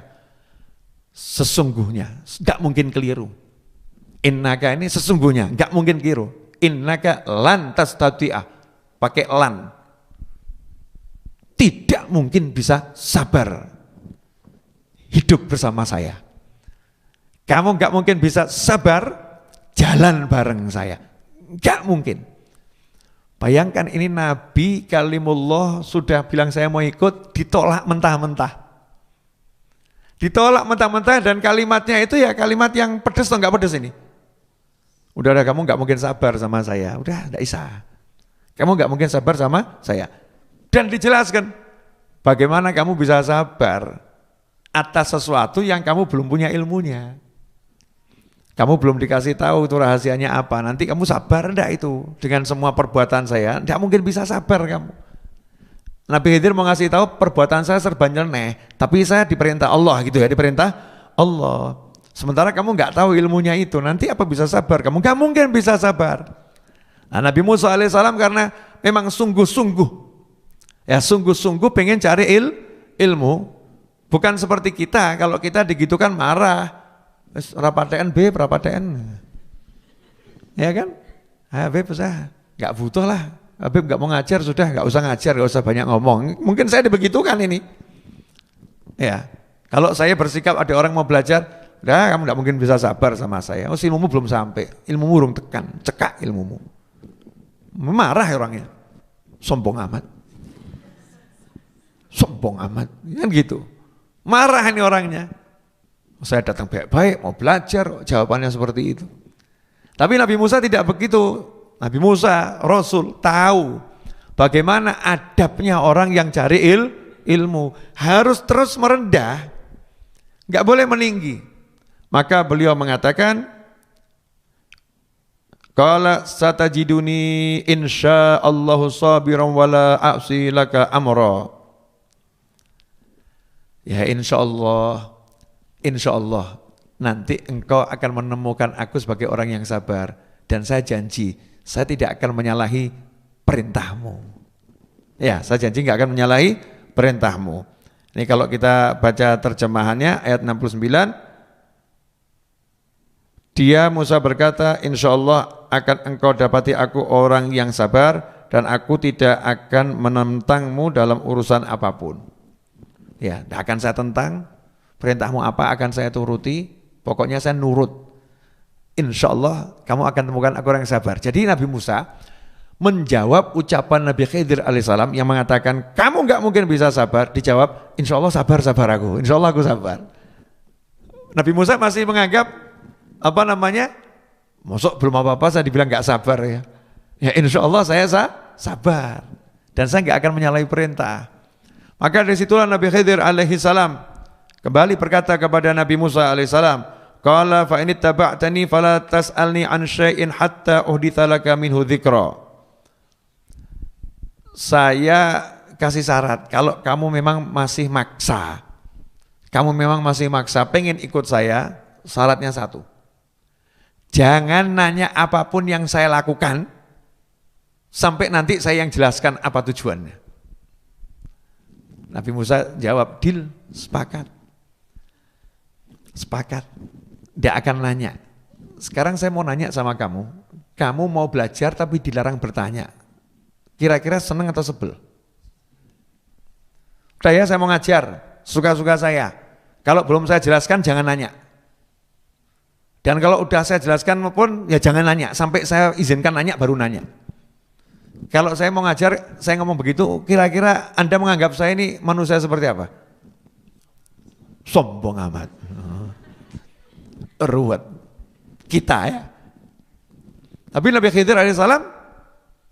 sesungguhnya, enggak mungkin keliru. Innaka ini sesungguhnya, enggak mungkin keliru. Innaka lan tastati'ah, pakai lan, tidak mungkin bisa sabar hidup bersama saya. Kamu enggak mungkin bisa sabar jalan bareng saya, enggak mungkin. Bayangkan ini Nabi kalimullah sudah bilang saya mau ikut, ditolak mentah-mentah. Ditolak mentah-mentah dan kalimatnya itu ya kalimat yang pedes atau enggak pedes ini? Udah kamu enggak mungkin sabar sama saya, udah enggak bisa. Kamu enggak mungkin sabar sama saya. Dan dijelaskan, bagaimana kamu bisa sabar atas sesuatu yang kamu belum punya ilmunya. Kamu belum dikasih tahu itu rahasianya apa, nanti kamu sabar enggak itu dengan semua perbuatan saya, enggak mungkin bisa sabar kamu. Nabi Khidir mau ngasih tahu perbuatan saya serba nyeleneh, tapi saya diperintah Allah gitu ya, diperintah Allah. Sementara kamu enggak tahu ilmunya itu, nanti apa bisa sabar? Kamu enggak mungkin bisa sabar. Nah, Nabi Musa alaihissalam karena memang sungguh-sungguh, ya sungguh-sungguh pengen cari ilmu, bukan seperti kita, kalau kita digitukan marah, Wis ora paten B, ora paten. Ya kan? Habib usah, enggak butuh lah. Habib enggak mau ngajar sudah, enggak usah ngajar, enggak usah banyak ngomong. Mungkin saya dibegitukan ini. Ya. Kalau saya bersikap ada orang mau belajar, "Dah, kamu enggak mungkin bisa sabar sama saya. Oh, ilmumu belum sampai. Ilmumu urung tekan, cekak ilmumu." Marah orangnya. Sombong amat. Sombong amat. Kan gitu. Marah ini orangnya. Saya datang baik-baik, mau belajar, jawabannya seperti itu. Tapi Nabi Musa tidak begitu. Nabi Musa, Rasul, tahu bagaimana adabnya orang yang cari ilmu. Harus terus merendah, nggak boleh meninggi. Maka beliau mengatakan, qala satajiduni insyaallahu sabiran wala a'si laka amra. Ya insyaallah nanti engkau akan menemukan aku sebagai orang yang sabar. Dan saya janji, saya tidak akan menyalahi perintahmu. Ya, saya janji enggak akan menyalahi perintahmu. Ini kalau kita baca terjemahannya ayat 69. Dia Musa berkata, insyaallah akan engkau dapati aku orang yang sabar dan aku tidak akan menentangmu dalam urusan apapun. Ya, tidak akan saya tentang. Perintahmu apa akan saya turuti, pokoknya saya nurut. Insya Allah kamu akan temukan aku orang yang sabar. Jadi Nabi Musa menjawab ucapan Nabi Khidir alaihissalam yang mengatakan kamu enggak mungkin bisa sabar, dijawab insya Allah sabar aku, insya Allah aku sabar. Nabi Musa masih menganggap masuk belum apa-apa saya dibilang enggak sabar ya. Ya insya Allah saya sabar dan saya enggak akan menyalahi perintah. Maka dari situlah Nabi Khidir alaihissalam kembali berkata kepada Nabi Musa alaihissalam, qala fa in ittaba'tani fala tas'alni an syai'in hatta uhditsa laka minhu dzikra. Saya kasih syarat, kalau kamu memang masih maksa, pengen ikut saya, syaratnya satu. Jangan nanya apapun yang saya lakukan sampai nanti saya yang jelaskan apa tujuannya. Nabi Musa jawab, deal, sepakat, tidak akan nanya. Sekarang saya mau nanya sama kamu mau belajar tapi dilarang bertanya, kira-kira seneng atau sebel? Udah ya, saya mau ngajar, suka-suka saya. Kalau belum saya jelaskan jangan nanya. Dan kalau udah saya jelaskan pun ya jangan nanya, sampai saya izinkan nanya baru nanya. Kalau saya mau ngajar, saya ngomong begitu, kira-kira Anda menganggap saya ini manusia seperti apa? Sombong amat. Ruwet kita ya. Tapi Nabi Khidir alaihissalam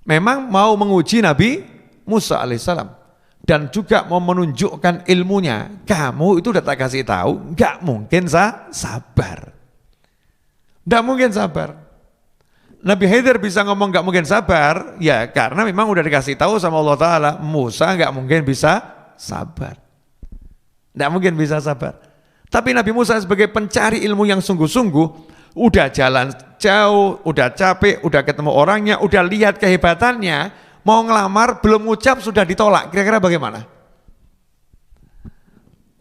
memang mau menguji Nabi Musa alaihissalam dan juga mau menunjukkan ilmunya. Kamu itu udah tak kasih tahu, nggak mungkin sabar. Nggak mungkin sabar. Nabi Khidir bisa ngomong nggak mungkin sabar, ya karena memang udah dikasih tahu sama Allah Taala, Musa nggak mungkin bisa sabar. Nggak mungkin bisa sabar. Tapi Nabi Musa sebagai pencari ilmu yang sungguh-sungguh, udah jalan jauh, udah capek, udah ketemu orangnya, udah lihat kehebatannya, mau ngelamar, belum ngucap sudah ditolak. Kira-kira bagaimana?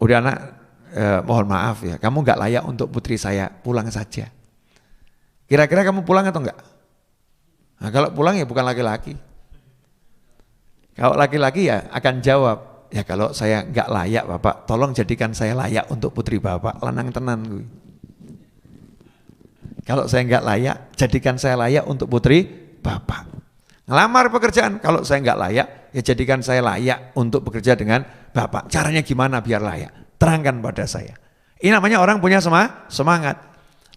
Udah anak, mohon maaf ya, kamu nggak layak untuk putri saya, pulang saja. Kira-kira kamu pulang atau enggak? Nah, kalau pulang ya bukan laki-laki. Kalau laki-laki ya akan jawab, ya kalau saya enggak layak Bapak, tolong jadikan saya layak untuk putri Bapak, lanang tenan gue. Kalau saya enggak layak, jadikan saya layak untuk putri Bapak. Ngelamar pekerjaan, kalau saya enggak layak, ya jadikan saya layak untuk bekerja dengan Bapak. Caranya gimana biar layak? Terangkan pada saya. Ini namanya orang punya semangat.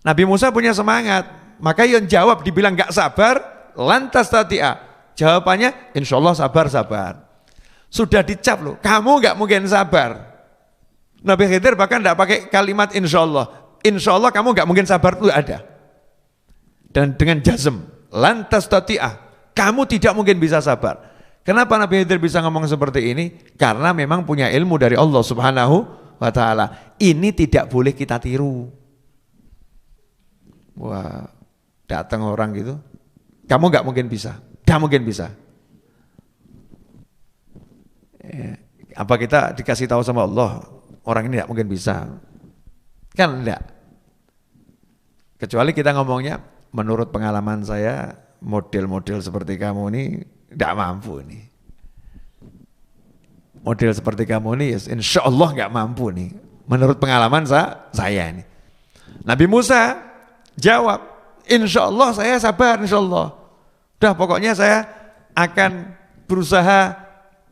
Nabi Musa punya semangat, maka yang jawab dibilang enggak sabar, lantas tati'a. Jawabannya, insya Allah sabar. Sudah dicap loh, kamu nggak mungkin sabar. Nabi Khidir bahkan tidak pakai kalimat insya Allah kamu nggak mungkin sabar itu ada. Dan dengan jazm, lantas tati'ah, kamu tidak mungkin bisa sabar. Kenapa Nabi Khidir bisa ngomong seperti ini? Karena memang punya ilmu dari Allah Subhanahu wa Ta'ala. Ini tidak boleh kita tiru. Wah, datang orang gitu, kamu nggak mungkin bisa, nggak mungkin bisa. Apa kita dikasih tahu sama Allah orang ini tidak mungkin bisa? Kan enggak. Kecuali kita ngomongnya, menurut pengalaman saya, model-model seperti kamu ini tidak mampu nih. Model seperti kamu ini insya Allah nggak mampu nih. Menurut pengalaman saya ini. Nabi Musa jawab, insya Allah saya sabar, insya Allah. Udah pokoknya saya akan berusaha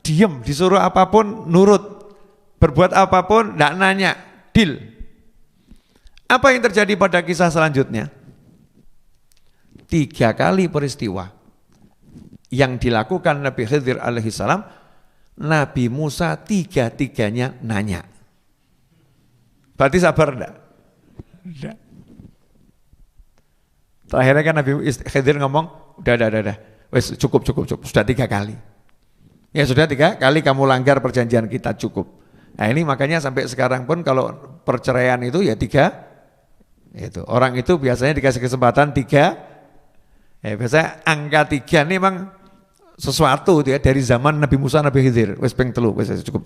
diem, disuruh apapun nurut, berbuat apapun tidak nanya, deal. Apa yang terjadi pada kisah selanjutnya? 3 kali peristiwa yang dilakukan Nabi Khidir alaihissalam, Nabi Musa 3-tiganya nanya. Berarti sabar enggak? Enggak. Terakhirnya kan Nabi Khidir ngomong, udah. Wes cukup. Sudah 3 kali. Ya sudah 3 kali kamu langgar perjanjian kita, cukup. Nah ini makanya sampai sekarang pun kalau perceraian itu ya 3. Itu orang itu biasanya dikasih kesempatan 3. Biasanya angka 3 ini memang sesuatu ya dari zaman Nabi Musa, Nabi Khidir. Wes peng telu, wes cukup.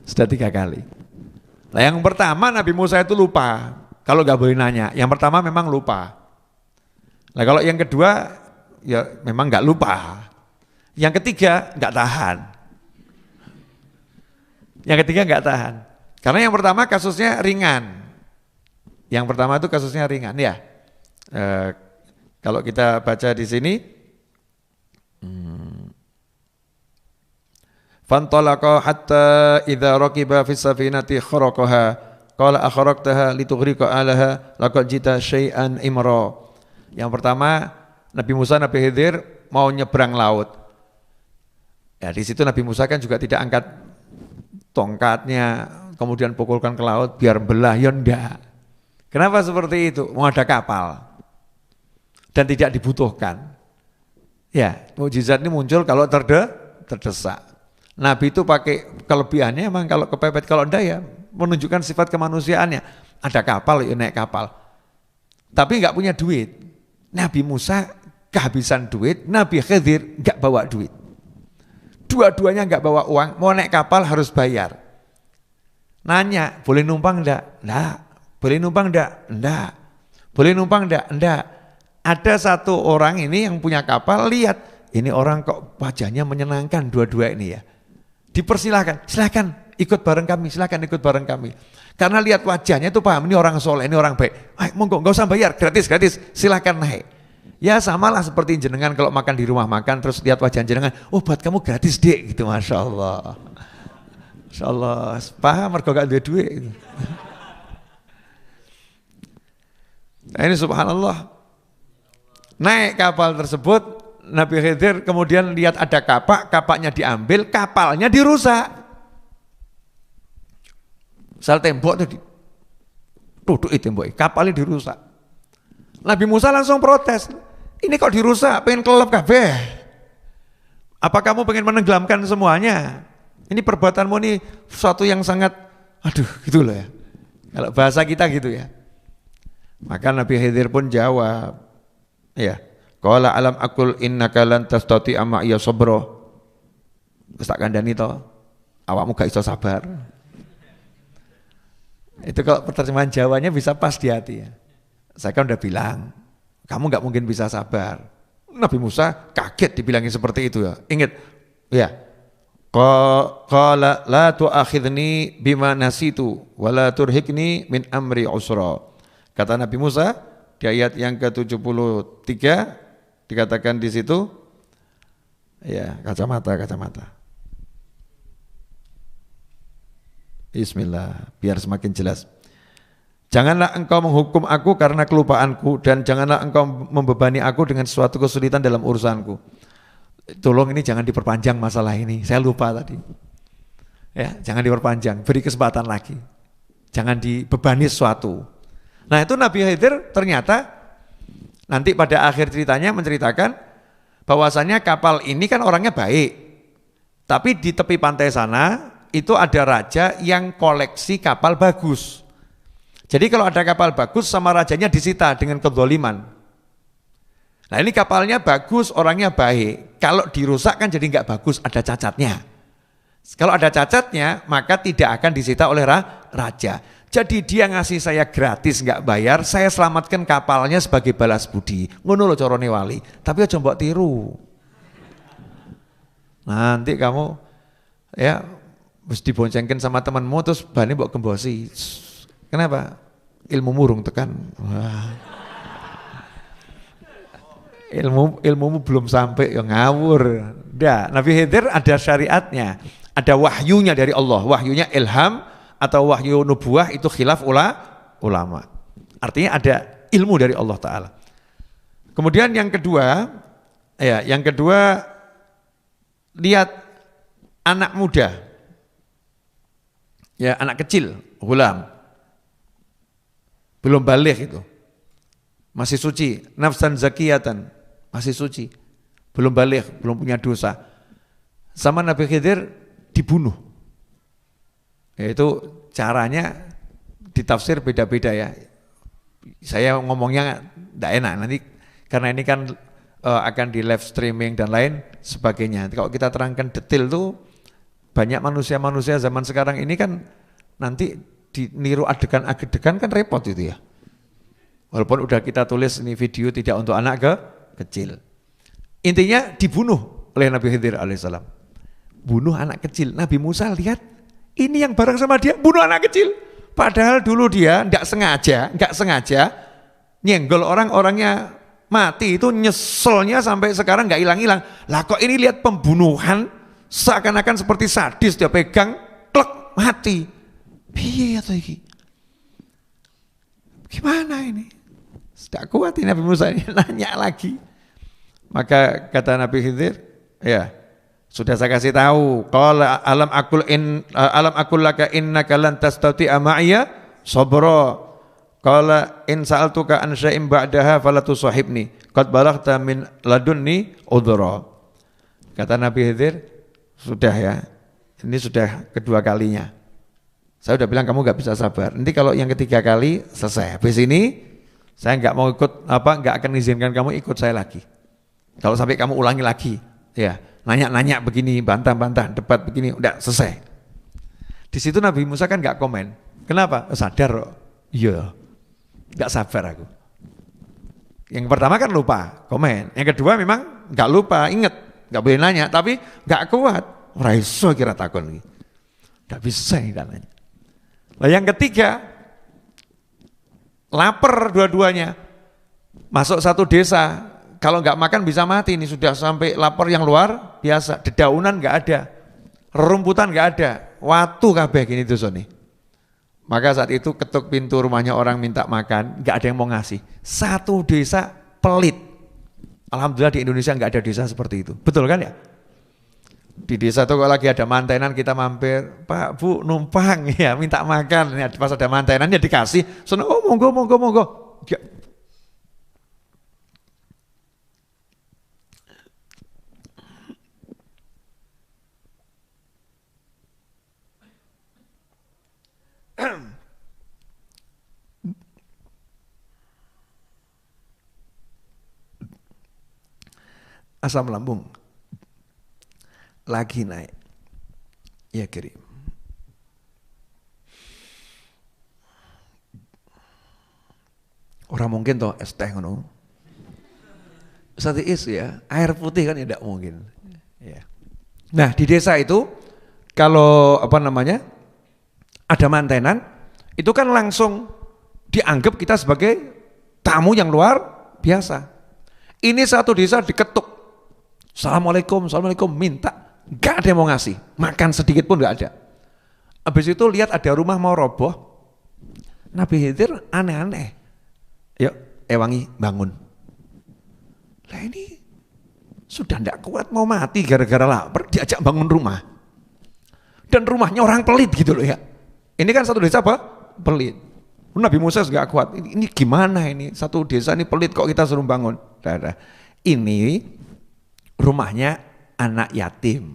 Sudah 3 kali. Nah yang pertama Nabi Musa itu lupa. Kalau nggak boleh nanya, yang pertama memang lupa. Nah kalau yang kedua ya memang nggak lupa. Yang ketiga nggak tahan. Yang ketiga nggak tahan. Karena yang pertama kasusnya ringan. Yang pertama itu kasusnya ringan ya. Kalau kita baca di sini, fantalaqa hatta idza raqiba fis safinati kharaqaha qala akhraqtaha litughriqa alaha laqad jita syai'an imra. Yang pertama Nabi Musa, Nabi Khidir mau nyebrang laut. Ya di situ Nabi Musa kan juga tidak angkat tongkatnya kemudian pukulkan ke laut biar belah, ya enggak. Kenapa seperti itu? Mau ada kapal dan tidak dibutuhkan. Ya, mukjizat ini muncul kalau terdesak. Nabi itu pakai kelebihannya emang kalau kepepet, kalau enggak ya menunjukkan sifat kemanusiaannya. Ada kapal, ya naik kapal. Tapi enggak punya duit. Nabi Musa kehabisan duit, Nabi Khidir enggak bawa duit. Dua-duanya enggak bawa uang, mau naik kapal harus bayar. Nanya, boleh numpang enggak? Enggak. Boleh numpang enggak? Enggak. Boleh numpang enggak? Enggak. Ada satu orang ini yang punya kapal, lihat, ini orang kok wajahnya menyenangkan dua-dua ini ya. Dipersilahkan, silakan ikut bareng kami, silakan ikut bareng kami. Karena lihat wajahnya itu paham, ini orang soleh, ini orang baik. Ayo monggo, enggak usah bayar, gratis, silakan naik. Ya samalah seperti jenengan kalau makan di rumah makan, terus lihat wajah jenengan, oh buat kamu gratis dek, gitu, Masya Allah. Masya Allah, paham, mergo gak duit gitu. Nah ini subhanallah, naik kapal tersebut, Nabi Khidir kemudian lihat ada kapak, kapaknya diambil, kapalnya dirusak. Sel tembok itu tutup tembok, kapalnya dirusak. Nabi Musa langsung protes, ini kok dirusak, pengen kelelep kabeh. Apa kamu pengen menenggelamkan semuanya? Ini perbuatanmu ini sesuatu yang sangat, aduh gitu loh ya. Kalau bahasa kita gitu ya. Maka Nabi Khidir pun jawab, ya, qala alam akul innaka lan tastati amma ya sabra. Wis tak kandhani to, awakmu gak iso sabar. Itu kalau terjemahan Jawanya bisa pas di hati ya. Saya kan udah bilang, kamu gak mungkin bisa sabar. Nabi Musa kaget dibilangin seperti itu ya. Ingat, ya. Qala la tu'akhidni bima nasitu wa la turhikni min amri usra. Kata Nabi Musa di ayat yang ke-73 dikatakan di situ, ya kacamata. Bismillah, biar semakin jelas. Janganlah engkau menghukum aku karena kelupaanku dan janganlah engkau membebani aku dengan suatu kesulitan dalam urusanku. Tolong ini jangan diperpanjang masalah ini, saya lupa tadi. Ya, jangan diperpanjang, beri kesempatan lagi. Jangan dibebani sesuatu. Nah itu Nabi Khidir ternyata nanti pada akhir ceritanya menceritakan bahwasannya kapal ini kan orangnya baik. Tapi di tepi pantai sana itu ada raja yang koleksi kapal bagus. Jadi kalau ada kapal bagus sama rajanya disita dengan kezaliman. Nah ini kapalnya bagus, orangnya baik. Kalau dirusak kan jadi nggak bagus, ada cacatnya. Kalau ada cacatnya maka tidak akan disita oleh raja. Jadi dia ngasih saya gratis nggak bayar, saya selamatkan kapalnya sebagai balas budi. Ngono lho carane wali. Tapi aja mbok tiru. Nanti kamu ya mesti diboncengkan sama temanmu terus bani mbok gembosi. Kenapa? Ilmu murung tekan. Wah. Ilmumu belum sampai ya ngawur. Dah, Nabi Khidir ada syariatnya, ada wahyunya dari Allah. Wahyunya ilham atau wahyu nubuah itu khilaf ulama. Artinya ada ilmu dari Allah Ta'ala. Kemudian yang kedua, lihat anak muda, ya anak kecil, ghulam, belum balik itu, masih suci, nafsan zakiyatan, masih suci, belum balik, belum punya dosa. Sama Nabi Khidir dibunuh. Yaitu caranya ditafsir beda-beda ya. Saya ngomongnya tidak enak nanti karena ini kan akan di live streaming dan lain sebagainya. Kalau kita terangkan detail tuh banyak manusia-manusia zaman sekarang ini kan nanti diniru adegan-adegan kan repot itu ya. Walaupun udah kita tulis ini video tidak untuk anak kecil. Intinya dibunuh oleh Nabi Khidir alaihissalam. Bunuh anak kecil. Nabi Musa lihat ini yang bareng sama dia bunuh anak kecil. Padahal dulu dia nggak sengaja nyenggol orang-orangnya mati, itu nyeselnya sampai sekarang nggak hilang-hilang. Lah kok ini lihat pembunuhan seakan-akan seperti sadis, dia pegang klek mati. Piye atau iki? Gimana ini? Tidak kuat ini Nabi Musa ini nanya lagi. Maka kata Nabi Khidir, ya sudah saya kasih tahu. Qala alam akul laka innaka lan tastati'a ma'iya sabra. Qala in sa'altuka an syai'in ba'daha fala tusahibni. Qad balaghta min ladunni udhra. Kata Nabi Khidir, sudah ya. Ini sudah kedua kalinya. Saya udah bilang kamu nggak bisa sabar. Nanti kalau yang ketiga kali selesai. Habis ini saya nggak mau ikut nggak akan izinkan kamu ikut saya lagi. Kalau sampai kamu ulangi lagi, ya nanya-nanya begini, bantah-bantah, debat begini, udah selesai. Di situ Nabi Musa kan nggak komen. Kenapa? Sadar, iya, nggak sabar aku. Yang pertama kan lupa komen. Yang kedua memang nggak lupa, inget, nggak boleh nanya, tapi nggak kuat. Raiso kira takon lagi, nggak bisa nanya. Nah yang ketiga, lapar dua-duanya, masuk satu desa. Kalau nggak makan bisa mati, ini sudah sampai lapar yang luar biasa. Dedaunan nggak ada, rerumputan nggak ada, watu kabeh gini tuh Sony. Maka saat itu ketuk pintu rumahnya orang minta makan, nggak ada yang mau ngasih. Satu desa pelit. Alhamdulillah di Indonesia nggak ada desa seperti itu, betul kan ya? Di desa tuh kalau lagi ada mantenan kita mampir, Pak Bu numpang ya minta makan. Ya, pas ada mantenan ya dikasih, sono oh monggo. Dia, asam lambung lagi naik, ya kirim. Orang mungkin toh es teh ngono. Satu ya, air putih kan ya tidak mungkin. Ya. Nah di desa itu kalau ada mantenan, itu kan langsung dianggap kita sebagai tamu yang luar biasa. Ini satu desa diketuk. Assalamualaikum, minta. Gak ada yang mau ngasih, makan sedikit pun gak ada. Habis itu lihat ada rumah mau roboh. Nabi Khidir aneh-aneh. Yuk, ewangi bangun. Lah ini sudah tidak kuat mau mati gara-gara lapar, diajak bangun rumah. Dan rumahnya orang pelit gitu loh ya. Ini kan satu desa apa? Pelit. Nabi Musa gak kuat. Ini gimana ini? Satu desa ini pelit kok kita suruh bangun. Ini rumahnya anak yatim.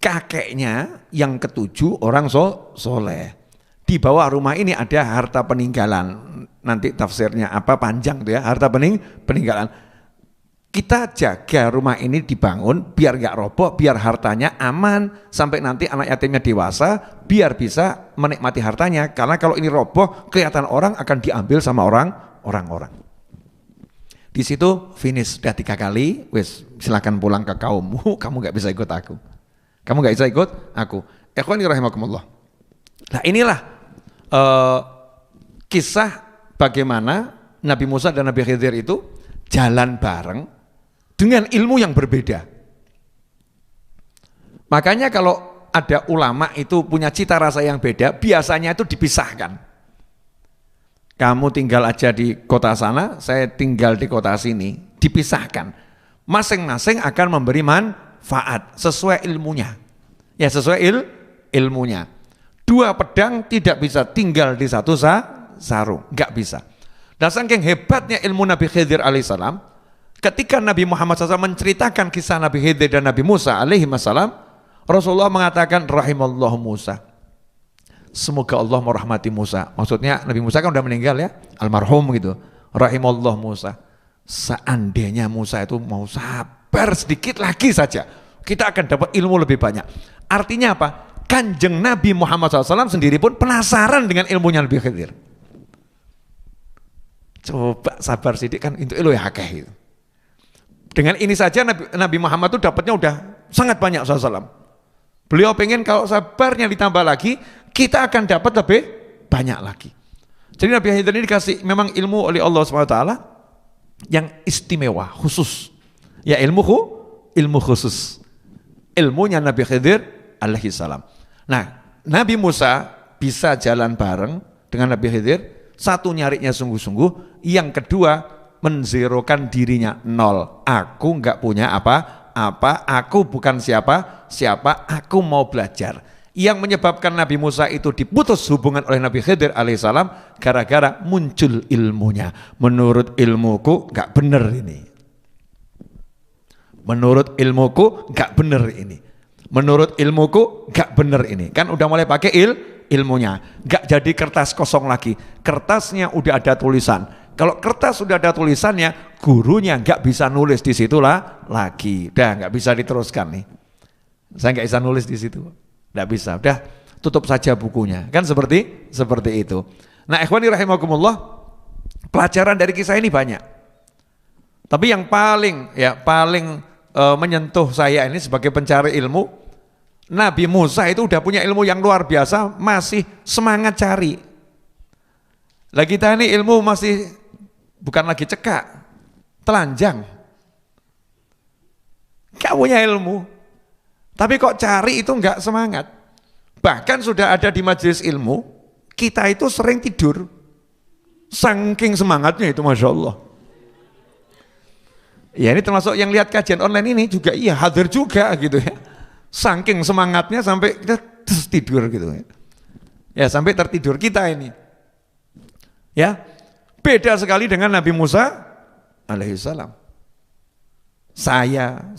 Kakeknya yang ketujuh orang soleh. Di bawah rumah ini ada harta peninggalan. Nanti tafsirnya apa panjang tuh ya, harta peninggalan. Kita jaga rumah ini dibangun biar gak roboh, biar hartanya aman sampai nanti anak yatimnya dewasa, biar bisa menikmati hartanya. Karena kalau ini roboh, kelihatan orang akan diambil sama orang-orang. Di situ finish udah 3 kali, wes silakan pulang ke kaummu, kamu gak bisa ikut aku. Kamu gak bisa ikut aku. Ikhwani rahimakumullah. Nah inilah kisah bagaimana Nabi Musa dan Nabi Khidir itu jalan bareng dengan ilmu yang berbeda. Makanya kalau ada ulama itu punya cita rasa yang beda, biasanya itu dipisahkan. Kamu tinggal aja di kota sana, saya tinggal di kota sini, dipisahkan. Masing-masing akan memberi manfaat sesuai ilmunya. Ya sesuai ilmunya. 2 pedang tidak bisa tinggal di satu sarung, nggak bisa. Dan saking hebatnya ilmu Nabi Khidir alaihissalam, ketika Nabi Muhammad SAW menceritakan kisah Nabi Khidir dan Nabi Musa alaihissalam, Rasulullah mengatakan rahimallahu Musa. Semoga Allah merahmati Musa. Maksudnya Nabi Musa kan udah meninggal ya, almarhum gitu. Rahimallahu Musa. Seandainya Musa itu mau sabar sedikit lagi saja, kita akan dapat ilmu lebih banyak. Artinya apa? Kanjeng Nabi Muhammad SAW sendiri pun penasaran dengan ilmunya Nabi Khidir. Coba sabar sedikit kan itu ya akeh gitu. Dengan ini saja Nabi Muhammad itu dapatnya udah sangat banyak SAW. Beliau pengen kalau sabarnya ditambah lagi, kita akan dapat lebih banyak lagi. Jadi Nabi Khidir ini dikasih memang ilmu oleh Allah SWT yang istimewa, khusus. Ya ilmu khusus. Ilmunya Nabi Khidir alaihissalam. Nah, Nabi Musa bisa jalan bareng dengan Nabi Khidir. Satu nyarinya sungguh-sungguh, yang kedua menzerokan dirinya 0. Aku enggak punya apa-apa, aku bukan siapa, aku mau belajar. Yang menyebabkan Nabi Musa itu diputus hubungan oleh Nabi Khidir alaihissalam gara-gara muncul ilmunya. Menurut ilmuku enggak benar ini. Menurut ilmuku enggak benar ini. Menurut ilmuku enggak benar ini. Kan udah mulai pakai ilmunya, nggak jadi kertas kosong lagi, kertasnya udah ada tulisan. Kalau kertas sudah ada tulisannya, gurunya nggak bisa nulis di situlah lagi, udah nggak bisa diteruskan nih. Saya nggak bisa nulis di situ, nggak bisa, udah tutup saja bukunya, kan seperti itu. Nah, ikhwani rahimakumullah, pelajaran dari kisah ini banyak. Tapi yang paling menyentuh saya ini sebagai pencari ilmu, Nabi Musa itu udah punya ilmu yang luar biasa, masih semangat cari. Lah kita ini ilmu masih bukan lagi cekak, telanjang. Gak punya ilmu. Tapi kok cari itu enggak semangat. Bahkan sudah ada di majelis ilmu, kita itu sering tidur. Saking semangatnya itu Masya Allah. Ya ini termasuk yang lihat kajian online ini juga iya hadir juga gitu ya. Saking semangatnya sampai kita tidur gitu ya. Ya sampai tertidur kita ini. Ya. Beda sekali dengan Nabi Musa alaihissalam.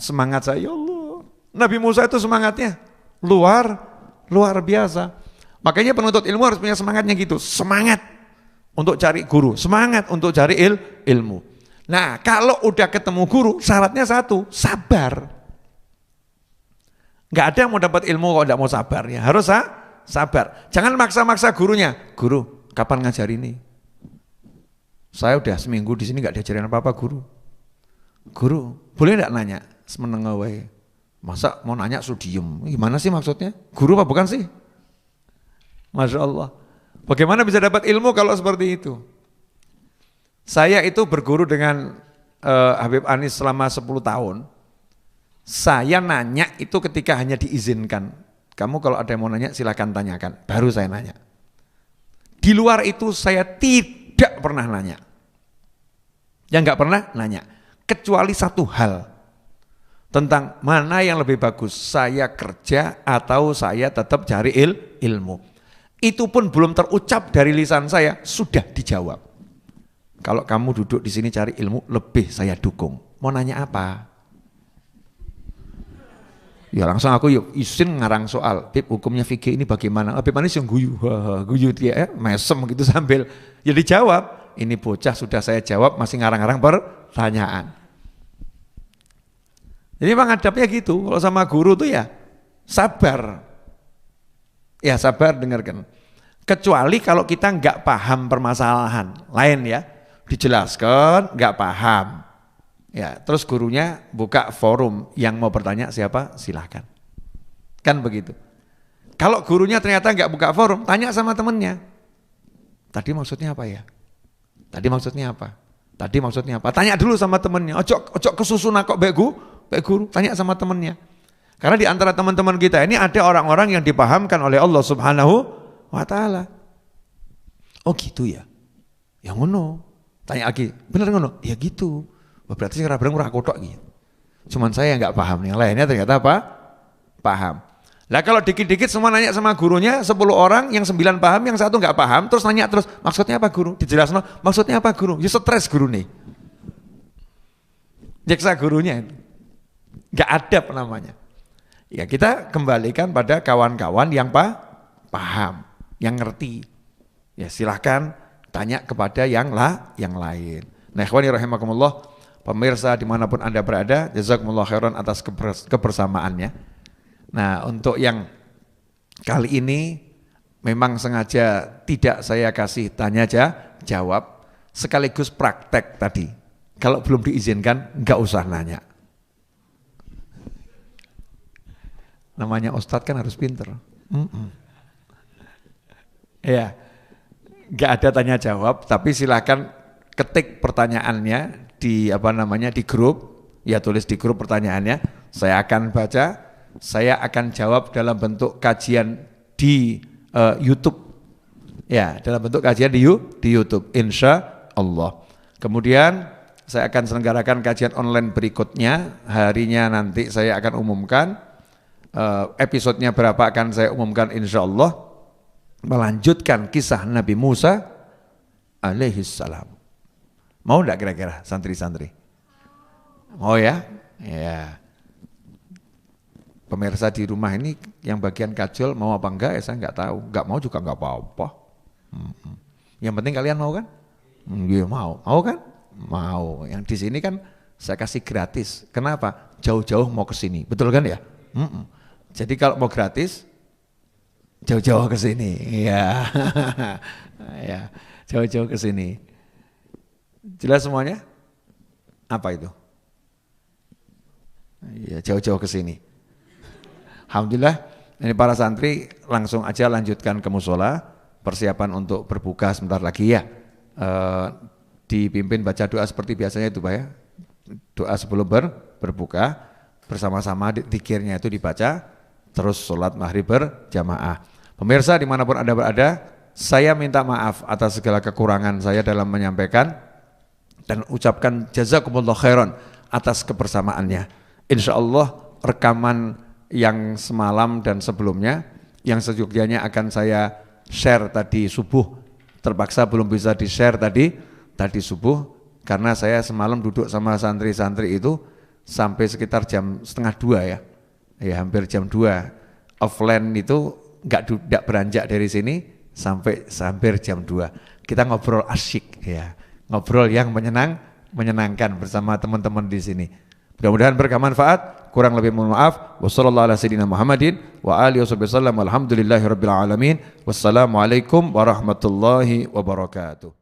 Semangat saya ya Allah. Nabi Musa itu semangatnya luar biasa. Makanya penuntut ilmu harus punya semangatnya gitu. Semangat untuk cari guru, semangat untuk cari ilmu. Nah, kalau udah ketemu guru, syaratnya satu, sabar. Nggak ada yang mau dapat ilmu kalau tidak mau sabar ya. Harus sabar. Jangan maksa-maksa gurunya. Guru, kapan ngajar ini? Saya udah seminggu di sini nggak diajarin apa-apa guru. Guru, boleh nggak nanya? Semenengah wae. Masa mau nanya suruh diem? Gimana sih maksudnya? Guru apa bukan sih? Masya Allah. Bagaimana bisa dapat ilmu kalau seperti itu? Saya itu berguru dengan Habib Anis selama 10 tahun. Saya nanya itu ketika hanya diizinkan. Kamu kalau ada yang mau nanya silakan tanyakan. Baru saya nanya. Di luar itu saya tidak pernah nanya. Yang nggak pernah nanya. Kecuali satu hal. Tentang mana yang lebih bagus. Saya kerja atau saya tetap cari ilmu. Itu pun belum terucap dari lisan saya. Sudah dijawab. Kalau kamu duduk di sini cari ilmu, lebih saya dukung. Mau nanya apa? Ya langsung aku yuk izin ngarang soal. Bib hukumnya fikih ini bagaimana? Bib Anis yang guyu dia mesem gitu sambil ya dijawab. Ini bocah sudah saya jawab masih ngarang-ngarang pertanyaan. Jadi memang adabnya gitu, kalau sama guru tuh ya sabar. Ya sabar dengarkan. Kecuali kalau kita nggak paham permasalahan lain ya, dijelaskan nggak paham. Ya, terus gurunya buka forum, yang mau bertanya siapa silahkan. Kan begitu. Kalau gurunya ternyata nggak buka forum, tanya sama temennya. Tadi maksudnya apa ya? Tadi maksudnya apa? Tadi maksudnya apa? Tanya dulu sama temennya. Ojo kesusun kok baik guru, tanya sama temennya. Karena di antara teman-teman kita ini ada orang-orang yang dipahamkan oleh Allah Subhanahu wa taala. Oh gitu ya. Ya ngono. Tanya lagi, bener ngono? Ya gitu. Berarti ora bareng ora kotok gitu. Cuman saya enggak paham, yang lainnya ternyata apa? Paham. Lah kalau dikit-dikit semua nanya sama gurunya, 10 orang, yang 9 paham, yang 1 enggak paham, terus nanya terus, maksudnya apa guru? Dijelaskan, maksudnya apa guru? Ya stres guru nih. Jaksa gurunya itu. Enggak ada namanya. Ya kita kembalikan pada kawan-kawan yang paham, yang ngerti. Ya silahkan tanya kepada yang lain. Nah ikhwani rahimakumullah, pemirsa dimanapun Anda berada, jazakumullah khairan atas kebersamaannya. Nah untuk yang kali ini memang sengaja tidak saya kasih tanya jawab, sekaligus praktek tadi. Kalau belum diizinkan enggak usah nanya. Namanya ustadz kan harus pinter. Ya, nggak ada tanya jawab, tapi silakan ketik pertanyaannya di di grup, ya tulis di grup pertanyaannya. Saya akan baca, saya akan jawab dalam bentuk kajian di YouTube. Ya, dalam bentuk kajian di YouTube, insya Allah. Kemudian saya akan selenggarakan kajian online berikutnya. Harinya nanti saya akan umumkan. Episodenya berapa akan saya umumkan insya Allah, melanjutkan kisah Nabi Musa alaihissalam. Mau enggak kira-kira santri-santri? Mau ya? Ya. Pemirsa di rumah ini yang bagian kajol mau apa enggak ya saya enggak tahu. Enggak mau juga enggak apa-apa. Yang penting kalian mau kan? Iya mau. Mau kan? Mau. Yang di sini kan saya kasih gratis. Kenapa? Jauh-jauh mau ke sini. Betul kan ya? Jadi kalau mau gratis jauh-jauh ke sini, ya, ya, jauh-jauh ke sini. Jelas semuanya? Apa itu? Ya, jauh-jauh ke sini. Alhamdulillah, ini para santri langsung aja lanjutkan ke musola, persiapan untuk berbuka sebentar lagi ya. Dipimpin baca doa seperti biasanya itu Pak ya. Doa sebelum berbuka, bersama-sama zikirnya itu dibaca. Terus sholat maghrib berjamaah. Pemirsa dimanapun Anda berada, saya minta maaf atas segala kekurangan saya dalam menyampaikan dan ucapkan jazakumullah khairan atas kebersamaannya. Insya Allah rekaman yang semalam dan sebelumnya, yang seyogyanya akan saya share tadi subuh, terpaksa belum bisa di share tadi subuh, karena saya semalam duduk sama santri-santri itu sampai sekitar jam 1:30 ya. Ya hampir jam 2 offline itu enggak beranjak dari sini sampai hampir jam 2. Kita ngobrol asyik ya. Ngobrol yang menyenangkan bersama teman-teman di sini. Mudah-mudahan bermanfaat. Kurang lebih mohon maaf. Wassallallahu ala sayyidina Muhammadin wa alihi wasallam. Alhamdulillahirabbil alamin. Wassalamualaikum warahmatullahi wabarakatuh.